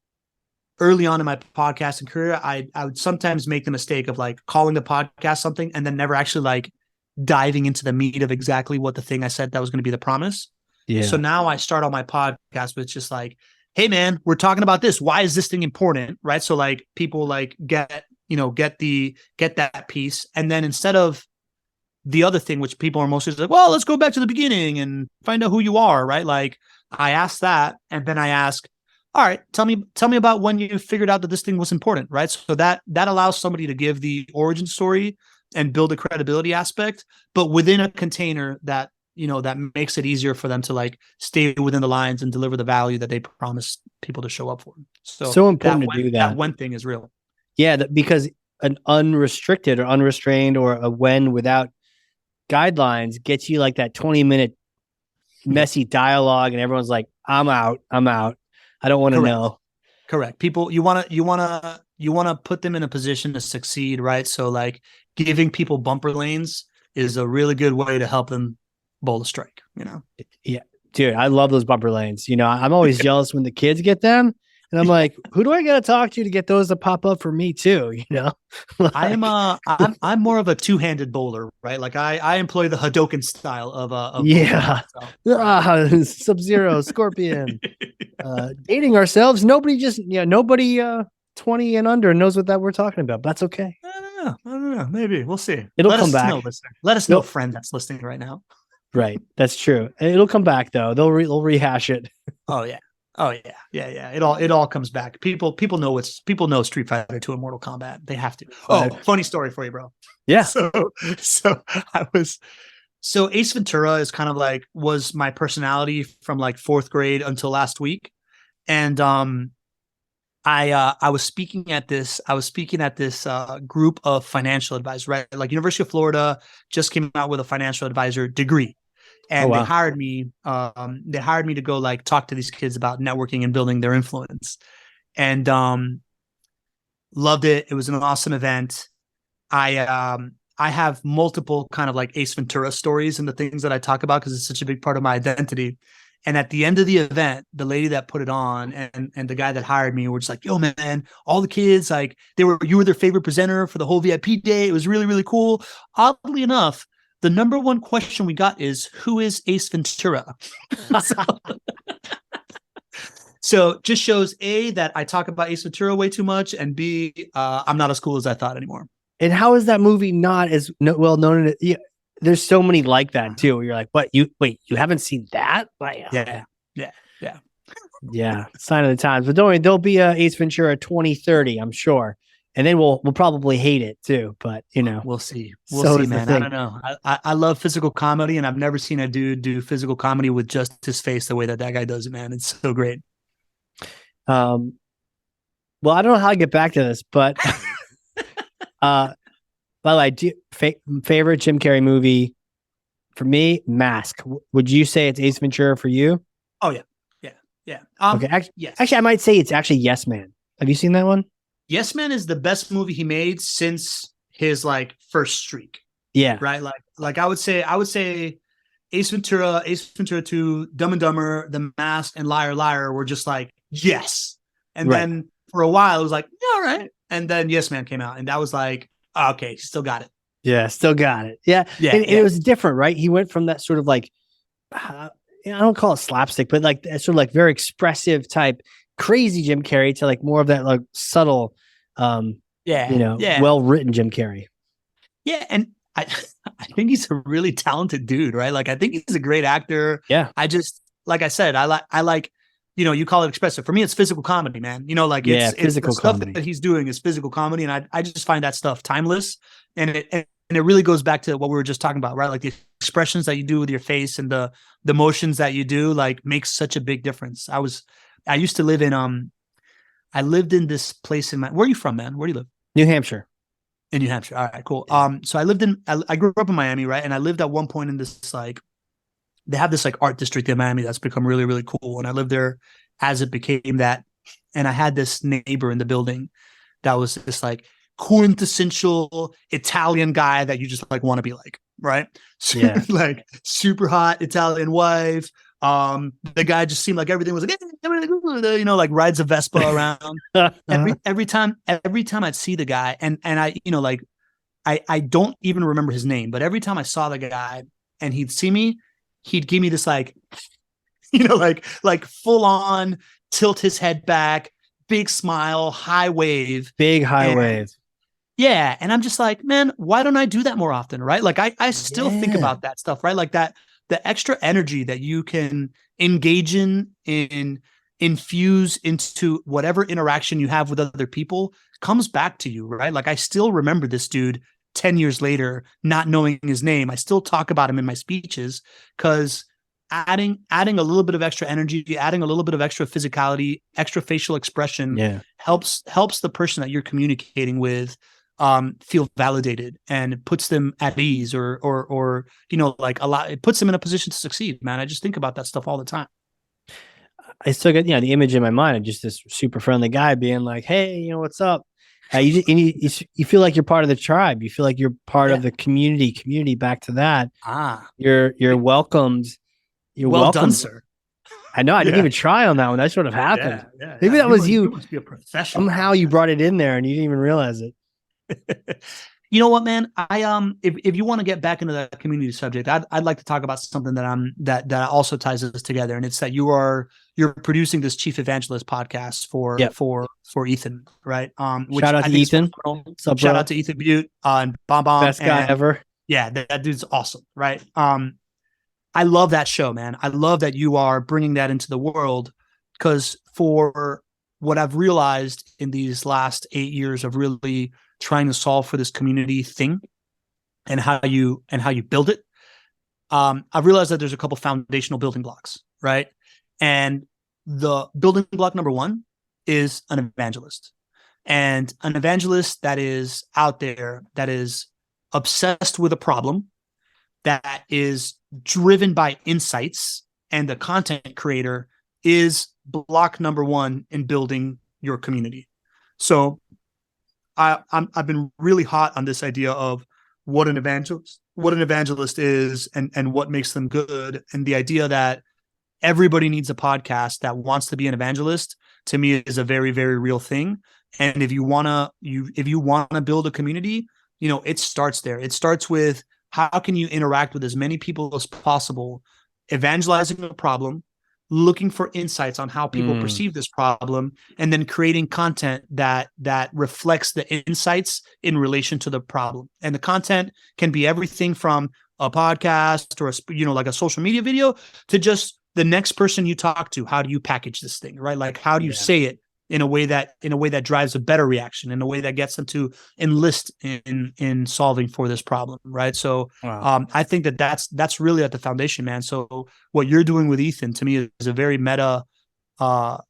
B: early on in my podcasting career, I would sometimes make the mistake of like calling the podcast something and then never actually like diving into the meat of exactly what the thing I said that was going to be the promise. Yeah. So now I start on my podcast with just like, hey man, we're talking about this. Why is this thing important? Right. So like people like get that piece. And then instead of the other thing, which people are mostly like, well, let's go back to the beginning and find out who you are. Right. Like I ask that. And then I ask, all right, tell me about when you figured out that this thing was important. Right. So that allows somebody to give the origin story and build a credibility aspect, but within a container that, that makes it easier for them to like stay within the lines and deliver the value that they promise people to show up for.
A: So important to do that.
B: That when thing is real.
A: Yeah, because an unrestricted or unrestrained or a when without guidelines gets you like that 20-minute messy dialogue, and everyone's like, I'm out. I don't want to know.
B: Correct. People, you want to put them in a position to succeed, right? So like giving people bumper lanes is a really good way to help them bowl a strike,
A: Yeah, dude, I love those bumper lanes. I'm always jealous when the kids get them, and I'm like, who do I got to talk to get those to pop up for me too? Like,
B: I'm more of a two-handed bowler, right? Like I employ the Hadoken style of
A: Sub-Zero, Scorpion. Dating ourselves. Nobody 20 and under knows what that we're talking about. But that's okay.
B: I don't know. Maybe we'll see.
A: It'll come back.
B: Let us know, friend that's listening right now.
A: Right. That's true. It'll come back though. They'll rehash it.
B: Oh yeah. It all comes back. People know Street Fighter 2 and Mortal Kombat. They have to. Funny story for you, bro.
A: Yeah.
B: So Ace Ventura is kind of like was my personality from like 4th grade until last week. And I was speaking at this group of financial advisors, right? Like University of Florida just came out with a financial advisor degree. And they hired me to go like talk to these kids about networking and building their influence. And loved it. It was an awesome event. I have multiple kind of like Ace Ventura stories and the things that I talk about because it's such a big part of my identity. And at the end of the event, the lady that put it on and the guy that hired me were just like, yo, man, all the kids, like you were their favorite presenter for the whole VIP day. It was really, really cool. Oddly enough, the number one question we got is, who is Ace Ventura? So just shows A, that I talk about Ace Ventura way too much, and B, I'm not as cool as I thought anymore.
A: And how is that movie not as well known? There's so many like that too. Where you're like, what? You haven't seen that? Like,
B: yeah.
A: Sign of the times. But don't worry, there'll be a Ace Ventura 2030, I'm sure. And then we'll probably hate it too. But
B: we'll see. We'll see, man. I don't know. I love physical comedy, and I've never seen a dude do physical comedy with just his face the way that guy does it, man. It's so great.
A: Well, I don't know how I get back to this, but favorite Jim Carrey movie for me, Mask. Would you say it's Ace Ventura for you?
B: Oh yeah.
A: Okay. Actually, I might say it's actually Yes Man. Have you seen that one?
B: Yes Man is the best movie he made since his like first streak.
A: Yeah.
B: Right. Like I would say Ace Ventura 2, Dumb and Dumber, The Mask, and Liar Liar were just like, yes. And then for a while it was like, yeah, all right. And then Yes Man came out, and that was like, okay, still got it.
A: Yeah, still got it. Yeah. And it was different, right? He went from that sort of like, I don't call it slapstick, but like sort of like very expressive type, crazy Jim Carrey to like more of that like subtle, well-written Jim Carrey.
B: Yeah. And I think he's a really talented dude, right? Like, I think he's a great actor.
A: Yeah.
B: I just, like I said, I like, you call it expressive. For me, it's physical comedy, man. It's
A: physical
B: stuff
A: comedy
B: that he's doing is physical comedy. And I just find that stuff timeless. And it really goes back to what we were just talking about, right? Like the expressions that you do with your face and the motions that you do like makes such a big difference. I used to live in I lived in this place where are you from, man? Where do you live?
A: New Hampshire.
B: In New Hampshire. All right, cool.
A: Yeah.
B: So I grew up in Miami, right? And I lived at one point in this like, they have this like art district in Miami that's become really, really cool. And I lived there as it became that. And I had this neighbor in the building that was this like quintessential Italian guy that you just like want to be like, right? So,
A: Yeah.
B: like super hot Italian wife. The guy just seemed like everything was like, you know, like rides a Vespa around. every time I'd see the guy, and I, you know, like I don't even remember his name, but every time I saw the guy and he'd see me, he'd give me this like, you know, like full on tilt his head back, big smile, high wave,
A: big high wave.
B: Yeah. And I'm just like, man, why don't I do that more often? Right. Like I still think about that stuff, right? Like that, the extra energy that you can engage in infuse into whatever interaction you have with other people comes back to you, right? Like I still remember this dude 10 years later, not knowing his name. I still talk about him in my speeches because adding a little bit of extra energy, adding a little bit of extra physicality, extra facial expression helps the person that you're communicating with feel validated, and it puts them at ease or you know, like it puts them in a position to succeed, man. I just think about that stuff all the time.
A: I still get, the image in my mind of just this super friendly guy being like, hey, what's up? You feel like you're part of the tribe. You feel like you're part of the community. Back to that. You're welcomed. You're
B: well
A: welcome,
B: done, sir.
A: I know. I didn't even try on that one. That sort of happened. Maybe that was you.
B: You must be a professional.
A: Somehow you brought it in there and you didn't even realize it.
B: You know what, man? If you want to get back into the community subject, I'd like to talk about something that also ties us together, and it's that you're producing this Chief Evangelist podcast for Ethan, right?
A: Which shout out to Ethan.
B: Shout out to Ethan Butte and Bomb,
A: best guy ever.
B: Yeah, that dude's awesome, right? I love that show, man. I love that you are bringing that into the world, because for what I've realized in these last 8 years of really trying to solve for this community thing and how you build it, I've realized that there's a couple foundational building blocks, right? And the building block number one is an evangelist, and an evangelist that is out there, that is obsessed with a problem, that is driven by insights, and the content creator is block number one in building your community. So I've been really hot on this idea of what an evangelist is and what makes them good. And the idea that everybody needs a podcast that wants to be an evangelist, to me, is a very, very real thing. And if you wanna build a community, it starts there. It starts with, how can you interact with as many people as possible, evangelizing a problem, looking for insights on how people perceive this problem, and then creating content that reflects the insights in relation to the problem. And the content can be everything from a podcast or like a social media video to just the next person you talk to. How do you package this thing, right? Like, how do you say it in a way that drives a better reaction, in a way that gets them to enlist in solving for this problem, right? So I think that's really at the foundation, man. So what you're doing with Ethan, to me, is a very meta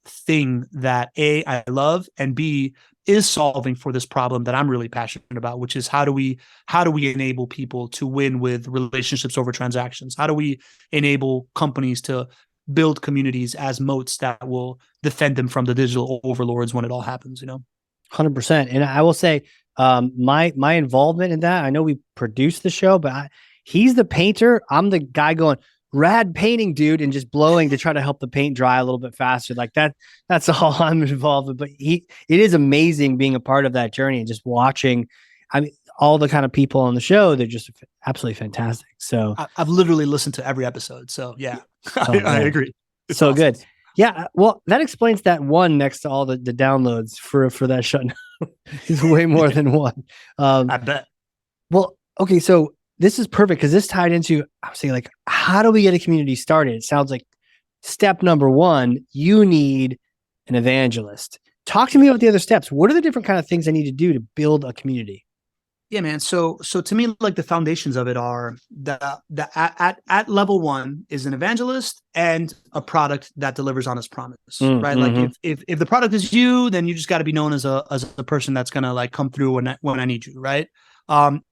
B: thing that A, I love, and B, is solving for this problem that I'm really passionate about, which is how do we enable people to win with relationships over transactions? How do we enable companies to build communities as moats that will defend them from the digital overlords when it all happens,
A: 100%. And I will say, my involvement in that, I know we produced the show, but he's the painter. I'm the guy going, rad painting, dude, and just blowing to try to help the paint dry a little bit faster. Like that's all I'm involved with. But it is amazing being a part of that journey and just watching. I mean, all the kind of people on the show, they're just absolutely fantastic. So
B: I've literally listened to every episode. So yeah, I agree.
A: It's so awesome. Good. Yeah. Well, that explains that one next to all the downloads for that show. It's way more than one.
B: I bet.
A: Well, okay. So this is perfect because this tied into, I was saying, like, how do we get a community started? It sounds like step number one, you need an evangelist. Talk to me about the other steps. What are the different kind of things I need to do to build a community?
B: Yeah, man. So to me, like the foundations of it are at level one is an evangelist and a product that delivers on its promise, right? Like
A: Mm-hmm.
B: if the product is you, then you just got to be known as a person that's gonna like come through when I need you, right? Um,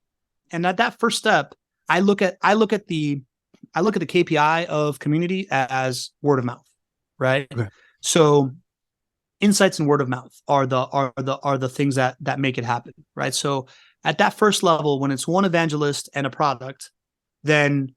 B: and at that first step, I look at the KPI of community as word of mouth, right?
A: Okay.
B: So insights and word of mouth are the things that make it happen, right? So at that first level, when it's one evangelist and a product, then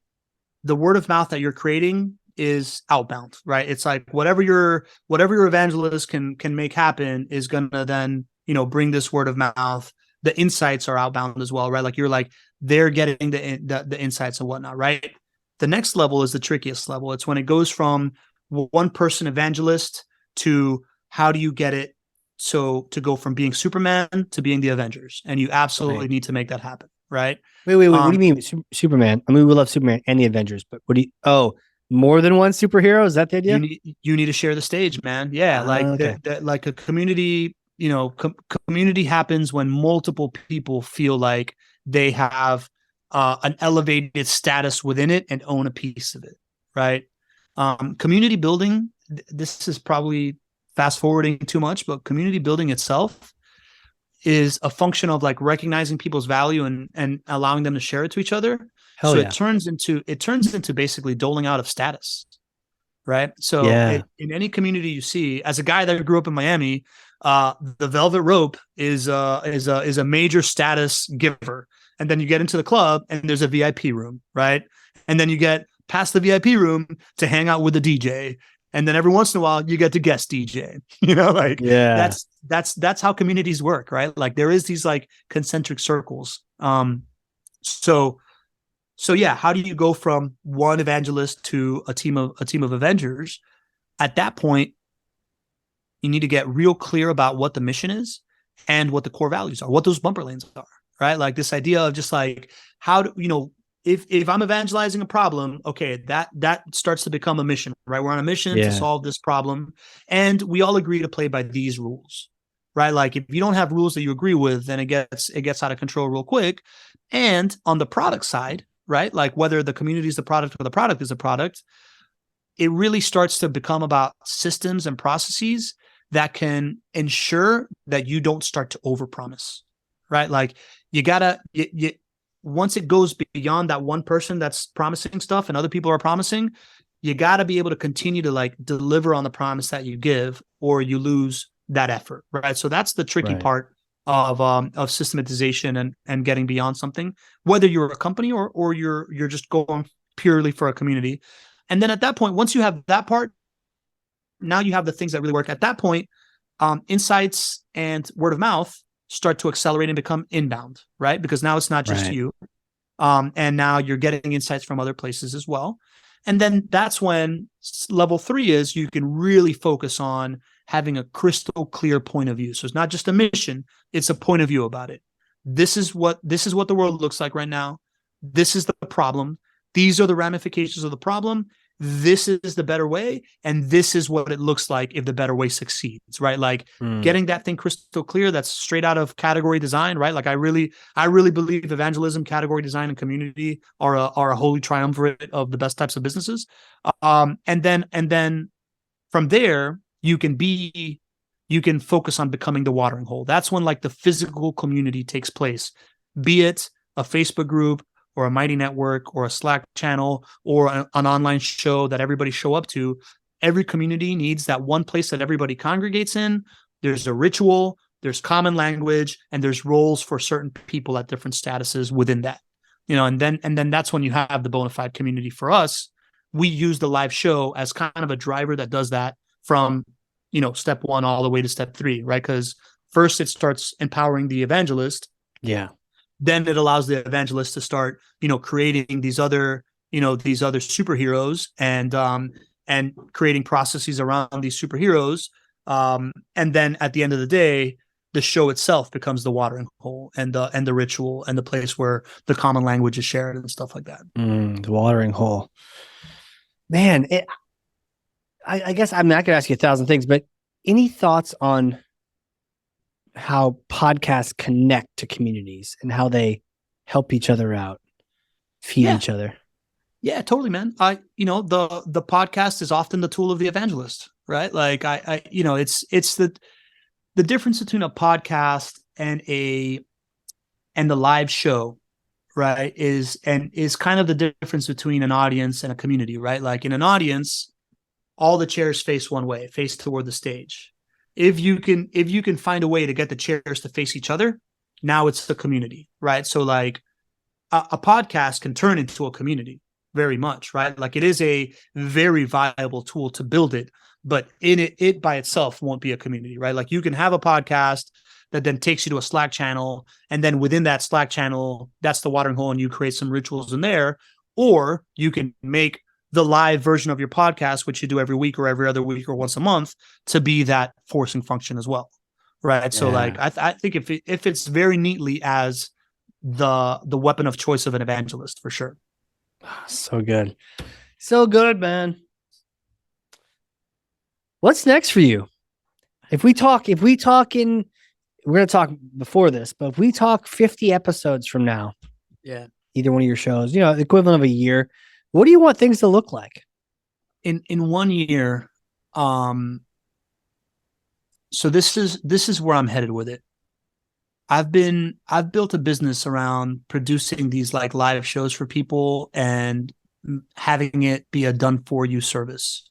B: the word of mouth that you're creating is outbound, right? It's like whatever your evangelist can make happen is gonna then bring this word of mouth. The insights are outbound as well, right? Like you're like they're getting the insights and whatnot, right? The next level is the trickiest level. It's when it goes from one person evangelist to how do you get it so to go from being Superman to being the Avengers, and you absolutely
A: Right.
B: need to make that happen, right?
A: Wait. What do you
B: Um,
A: mean, Superman? I mean, we love Superman and the Avengers, but what do you? Oh, more than one superhero? Is that the idea?
B: you need to share the stage, man. Yeah, like
A: Okay.
B: like a community, community happens when multiple people feel like they have an elevated status within it and own a piece of it, right? Community building. This is probably fast forwarding too much, but community building itself is a function of like recognizing people's value and allowing them to share it to each other.
A: Hell
B: So
A: yeah.
B: it turns into basically doling out of status, right? So
A: Yeah.
B: in any community you see, as a guy that grew up in Miami, the velvet rope is a major status giver, and then you get into the club and there's a VIP room, right? And then you get past the VIP room to hang out with the DJ, and then every once in a while you get to guest DJ. Like
A: Yeah.
B: that's how communities work, right? Like there is these like concentric circles. So so yeah, how do you go from one evangelist to a team of Avengers? At that point, you need to get real clear about what the mission is and what the core values are, what those bumper lanes are, right? Like this idea of just like how do if I'm evangelizing a problem, okay, that starts to become a mission, right? We're on a mission to
A: Yeah.
B: solve this problem, and we all agree to play by these rules, right? Like if you don't have rules that you agree with, then it gets out of control real quick. And on the product side, right? Like whether the community is the product or the product is a product, it really starts to become about systems and processes that can ensure that you don't start to overpromise, right? Like you gotta, once it goes beyond that one person that's promising stuff and other people are promising, you gotta be able to continue to like deliver on the promise that you give, or you lose that effort, right? So that's the tricky
A: Right.
B: part of systematization and getting beyond something, whether you're a company or you're just going purely for a community. And then at that point, once you have that part, now you have the things that really work. At that point, insights and word of mouth start to accelerate and become inbound, right? Because now it's not just
A: Right.
B: you. And now you're getting insights from other places as well. And then that's when level 3 is you can really focus on having a crystal clear point of view. So it's not just a mission, it's a point of view about it. This is what the world looks like right now. This is the problem. These are the ramifications of the problem. This is the better way, and this is what it looks like if the better way succeeds, right? Like
A: Mm.
B: getting that thing crystal clear. That's straight out of category design, right? Like I really believe evangelism, category design, and community are a holy triumvirate of the best types of businesses. And then from there you can focus on becoming the watering hole. That's when like the physical community takes place, be it a Facebook group or a Mighty Network or a Slack channel or an online show that everybody show up to. Every community needs that one place that everybody congregates in. There's a ritual, there's common language, and there's roles for certain people at different statuses within that. And then that's when you have the bona fide community. For us, we use the live show as kind of a driver that does that from step 1 all the way to step 3, right? Because first it starts empowering the evangelist,
A: Yeah.
B: then it allows the evangelist to start creating these other superheroes and creating processes around these superheroes, and then at the end of the day the show itself becomes the watering hole and the ritual and the place where the common language is shared and stuff like that.
A: The watering hole. Man, I guess I'm not going to ask you 1,000 things, but any thoughts on how podcasts connect to communities and how they help each other out, feed
B: Yeah.
A: each other.
B: Yeah, totally, man. The podcast is often the tool of the evangelist, right? Like it's the difference between a podcast and the live show, right? Is kind of the difference between an audience and a community, right? Like in an audience, all the chairs face one way, face toward the stage. If you can find a way to get the chairs to face each other, now it's the community, right? So like a podcast can turn into a community very much, right? Like it is a very viable tool to build it, but it by itself won't be a community, right? Like you can have a podcast that then takes you to a Slack channel, and then within that Slack channel, that's the watering hole, and you create some rituals in there, or you can make the live version of your podcast, which you do every week or every other week or once a month, to be that forcing function as well, right? Yeah. So like I think if it's very neatly as the weapon of choice of an evangelist, for sure.
A: So good. So good, man. What's next for you? If we talk we're going to talk before this, but if we talk 50 episodes from now,
B: yeah,
A: either one of your shows, the equivalent of a year, what do you want things to look like?
B: In 1 year, so this is where I'm headed with it. I've built a business around producing these like live shows for people and having it be a done for you service.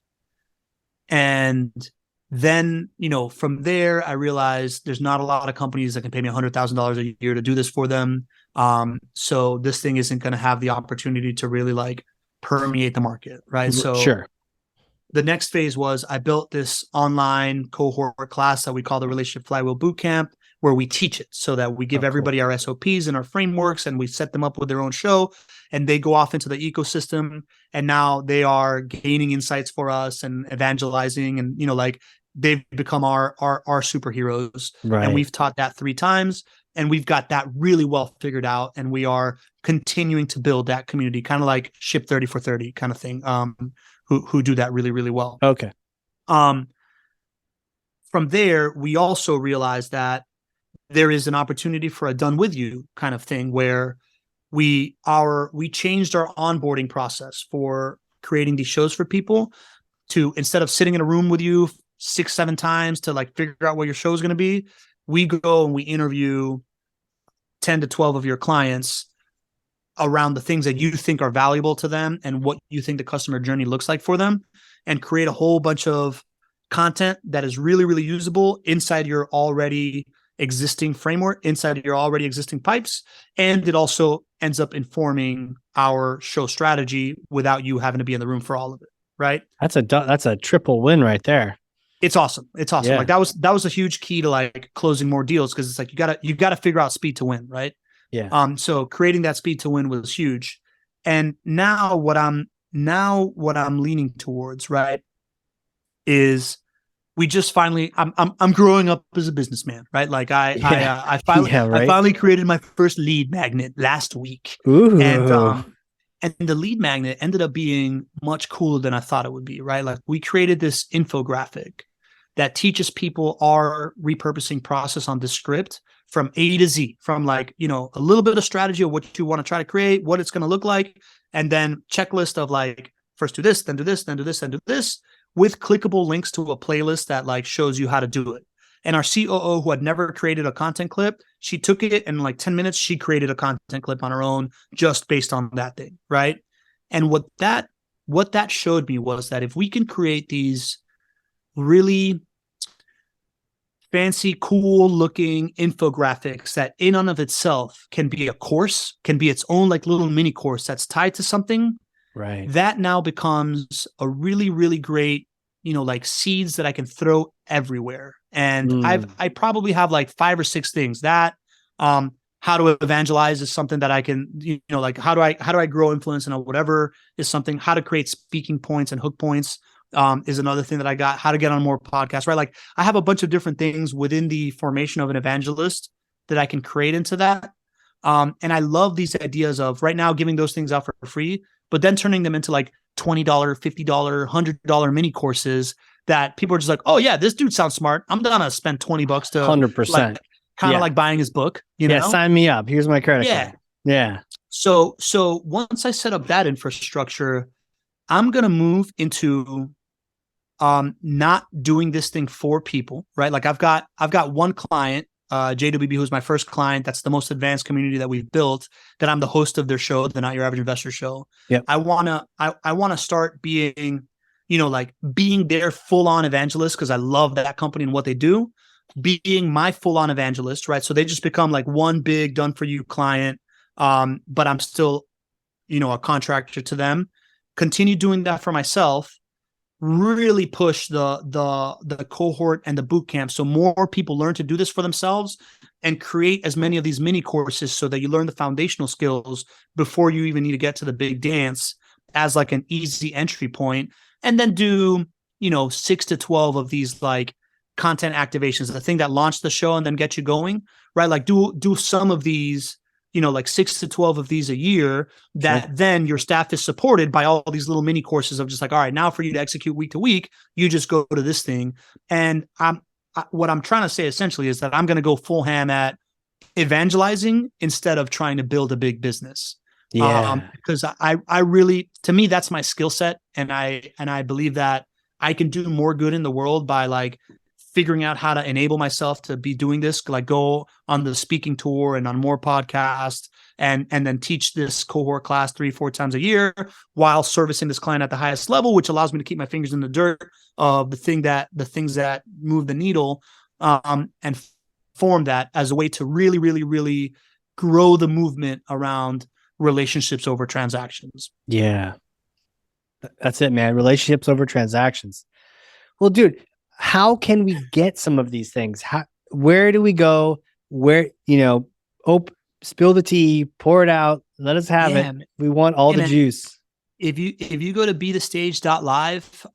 B: And then, from there, I realized there's not a lot of companies that can pay me $100,000 a year to do this for them. So this thing isn't going to have the opportunity to really like permeate the market, right? So
A: sure.
B: The next phase was I built this online cohort class that we call the Relationship Flywheel Bootcamp, where we teach it so that we give everybody our SOPs and our frameworks, and we set them up with their own show, and they go off into the ecosystem, and now they are gaining insights for us and evangelizing, and like they've become our superheroes. Right. And we've taught that 3 times, and we've got that really well figured out, and we are continuing to build that community, kind of like Ship 30 for 30 kind of thing, who do that really, really well.
A: Okay.
B: From there, we also realized that there is an opportunity for a done with you kind of thing, where we changed our onboarding process for creating these shows for people to, instead of sitting in a room with you 6-7 times to like figure out what your show is going to be, we go and we interview 10 to 12 of your clients around the things that you think are valuable to them and what you think the customer journey looks like for them, and create a whole bunch of content that is really, really usable inside your already existing framework, inside of your already existing pipes. And it also ends up informing our show strategy without you having to be in the room for all of it. Right.
A: That's a triple win right there.
B: It's awesome. It's awesome. Yeah. Like that was a huge key to like closing more deals, because it's like you gotta figure out speed to win, right?
A: Yeah.
B: So creating that speed to win was huge. And now what I'm leaning towards, right, is we just finally I'm growing up as a businessman, right? Like I finally created my first lead magnet last week.
A: Ooh.
B: And the lead magnet ended up being much cooler than I thought it would be, right? Like we created this infographic that teaches people our repurposing process on this script from A to Z, from like, a little bit of strategy of what you want to try to create, what it's going to look like, and then checklist of like, first do this, then do this, then do this, then do this, with clickable links to a playlist that like shows you how to do it. And our COO, who had never created a content clip, she took it and in like 10 minutes, she created a content clip on her own just based on that thing, right? And what that showed me was that if we can create these really fancy, cool looking infographics that in and of itself can be a course, can be its own like little mini course that's tied to something,
A: right? That
B: now becomes a really, really great, like seeds that I can throw everywhere. And I probably have like 5 or 6 things that, how to evangelize is something that I can, like how do I grow influence and whatever is something, how to create speaking points and hook points is another thing that I got, how to get on more podcasts, right? Like I have a bunch of different things within the formation of an evangelist that I can create into that. And I love these ideas of right now giving those things out for free, but then turning them into like $20, $50, $100 mini courses that people are just like, oh yeah, this dude sounds smart. I'm gonna spend $20 to
A: 100%.
B: Like, kind of
A: Yeah.
B: like buying his book, you
A: Yeah.
B: know?
A: Sign me up. Here's my credit
B: Yeah.
A: card. Yeah.
B: So once I set up that infrastructure, I'm gonna move into not doing this thing for people, right? Like I've got one client, JWB, who's my first client. That's the most advanced community that we've built, that I'm the host of their show, the Not Your Average Investor show.
A: Yep.
B: I wanna start being, like being their full-on evangelist, because I love that company and what they do, being my full-on evangelist, right? So they just become like one big done for you client. But I'm still, a contractor to them. Continue doing that for myself. Really push the cohort and the boot camp, so more people learn to do this for themselves, and create as many of these mini courses so that you learn the foundational skills before you even need to get to the big dance, as like an easy entry point. And then do 6 to 12 of these like content activations, the thing that launched the show and then get you going, right? Like do some of these, like 6 to 12 of these a year, that
A: Sure.
B: then your staff is supported by all these little mini courses of just like, all right, now for you to execute week to week, you just go to this thing. And what I'm trying to say essentially is that I'm going to go full ham at evangelizing instead of trying to build a big business.
A: Yeah.
B: Because I really, to me, that's my skill set. And I believe that I can do more good in the world by like figuring out how to enable myself to be doing this, like go on the speaking tour and on more podcasts, and then teach this cohort class 3-4 times a year while servicing this client at the highest level, which allows me to keep my fingers in the dirt of the things that move the needle, and form that as a way to really, really, really grow the movement around relationships over transactions.
A: Yeah. That's it, man. Relationships over transactions. Well, dude, how can we get some of these things? Where do we go? Where, spill the tea, pour it out, let us have it. We want all the juice.
B: If you go to BeTheStage.live,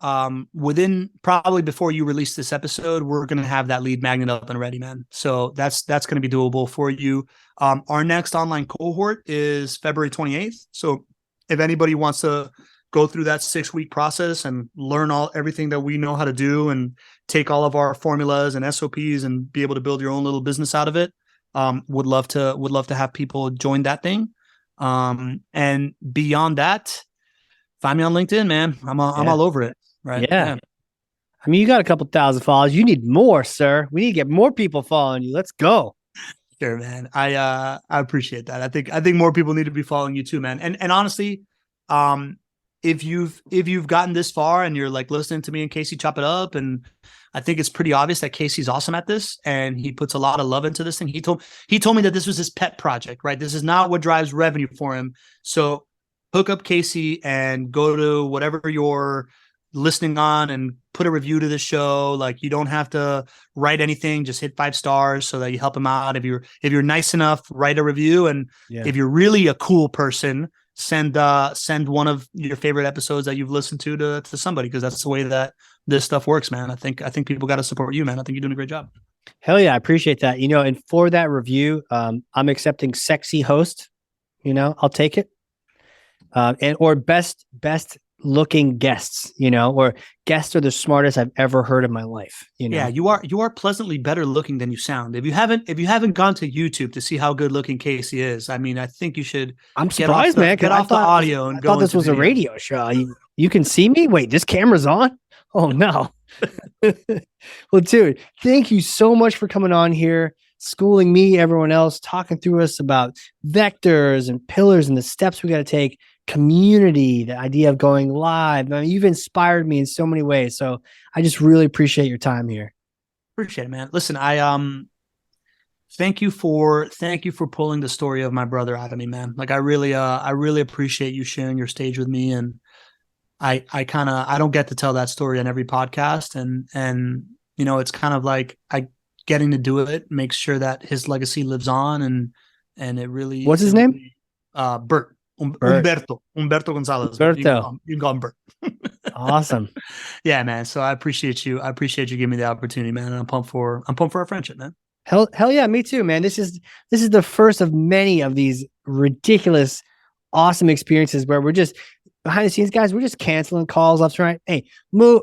B: within probably before you release this episode, we're going to have that lead magnet up and ready, man. So that's going to be doable for you. Our next online cohort is February 28th. So if anybody wants to go through that 6-week process and learn everything that we know how to do, and take all of our formulas and SOPs and be able to build your own little business out of it, would love to have people join that thing. And beyond that, find me on LinkedIn, man. I'm all over it. Right.
A: Yeah. I mean, you got a couple thousand followers. You need more, sir. We need to get more people following you. Let's go.
B: Sure, man. I appreciate that. I think more people need to be following you too, man. And honestly, if you've gotten this far and you're like listening to me and Casey chop it up, and I think it's pretty obvious that Casey's awesome at this and he puts a lot of love into this thing. He told me that this was his pet project, right? This is not what drives revenue for him. So hook up Casey and go to whatever you're listening on and put a review to the show. Like, you don't have to write anything, just hit 5 stars so that you help him out. If you're nice enough, write a review. And if you're really a cool person, send one of your favorite episodes that you've listened to somebody, because that's the way that this stuff works, man. I think people got to support you, man. I think you're doing a great job.
A: Hell yeah, I appreciate that. And for that review, I'm accepting sexy host. I'll take it. Or best looking guests, or guests are the smartest I've ever heard in my life.
B: Yeah, you are pleasantly better looking than you sound. If you haven't gone to YouTube to see how good looking Casey is, I mean, I think you should.
A: I'm surprised, man.
B: Get off the audio and go.
A: I thought this was a radio show. You can see me. Wait, this camera's on? Oh no. Well, dude, thank you so much for coming on here, schooling me, everyone else, talking through us about vectors and pillars and the steps we got to take. Community, the idea of going live. I mean, you've inspired me in so many ways. So I just really appreciate your time here.
B: Appreciate it, man. Listen, I thank you for pulling the story of my brother out of me, man. Like, I really appreciate you sharing your stage with me. And I don't get to tell that story on every podcast. And it's kind of like getting to do it makes sure that his legacy lives on. And it really.
A: What's his name?
B: Bert. Humberto Gonzalez.
A: Humberto.
B: You can call him Bert.
A: Awesome.
B: Yeah, man. So I appreciate you. giving me the opportunity, man. And I'm pumped for our friendship, man.
A: Hell yeah, me too, man. This is the first of many of these ridiculous, awesome experiences where we're just behind the scenes, guys, we're just canceling calls left and right. Hey, move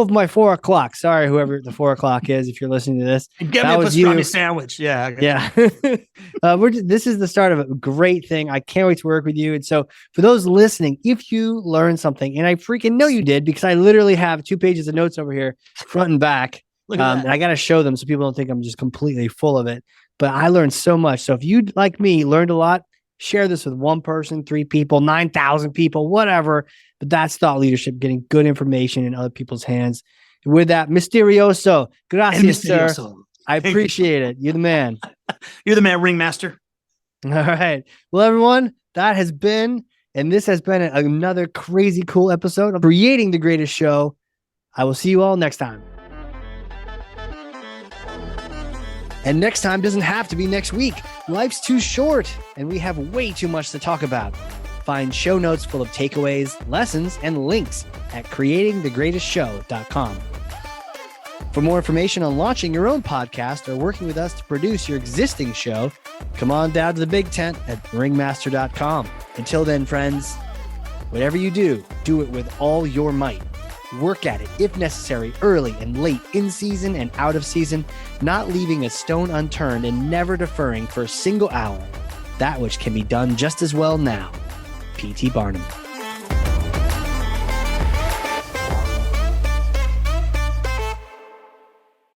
A: my 4 o'clock. Sorry, whoever the 4 o'clock is, if you're listening to this.
B: And get me a pastrami sandwich. Yeah.
A: Yeah. This is the start of a great thing. I can't wait to work with you. And so for those listening, if you learned something, and I freaking know you did, because I literally have 2 pages of notes over here, front and back. And I got to show them so people don't think I'm just completely full of it. But I learned so much. So if you, like me, learned a lot, share this with 1 person, 3 people, 9,000 people, whatever. But that's thought leadership, getting good information in other people's hands. And with that, Misterioso. Gracias, sir. I appreciate it. You're the man.
B: You're the man, Ringmaster.
A: All right. Well, everyone, that has been, and this has been another crazy cool episode of Creating the Greatest Show. I will see you all next time. And next time doesn't have to be next week. Life's too short, and we have way too much to talk about. Find show notes full of takeaways, lessons, and links at creatingthegreatestshow.com. For more information on launching your own podcast or working with us to produce your existing show, come on down to the big tent at ringmaster.com. Until then, friends, whatever you do, do it with all your might. Work at it, if necessary, early and late, in season and out of season, not leaving a stone unturned and never deferring for a single hour that which can be done just as well now. P.T. Barnum.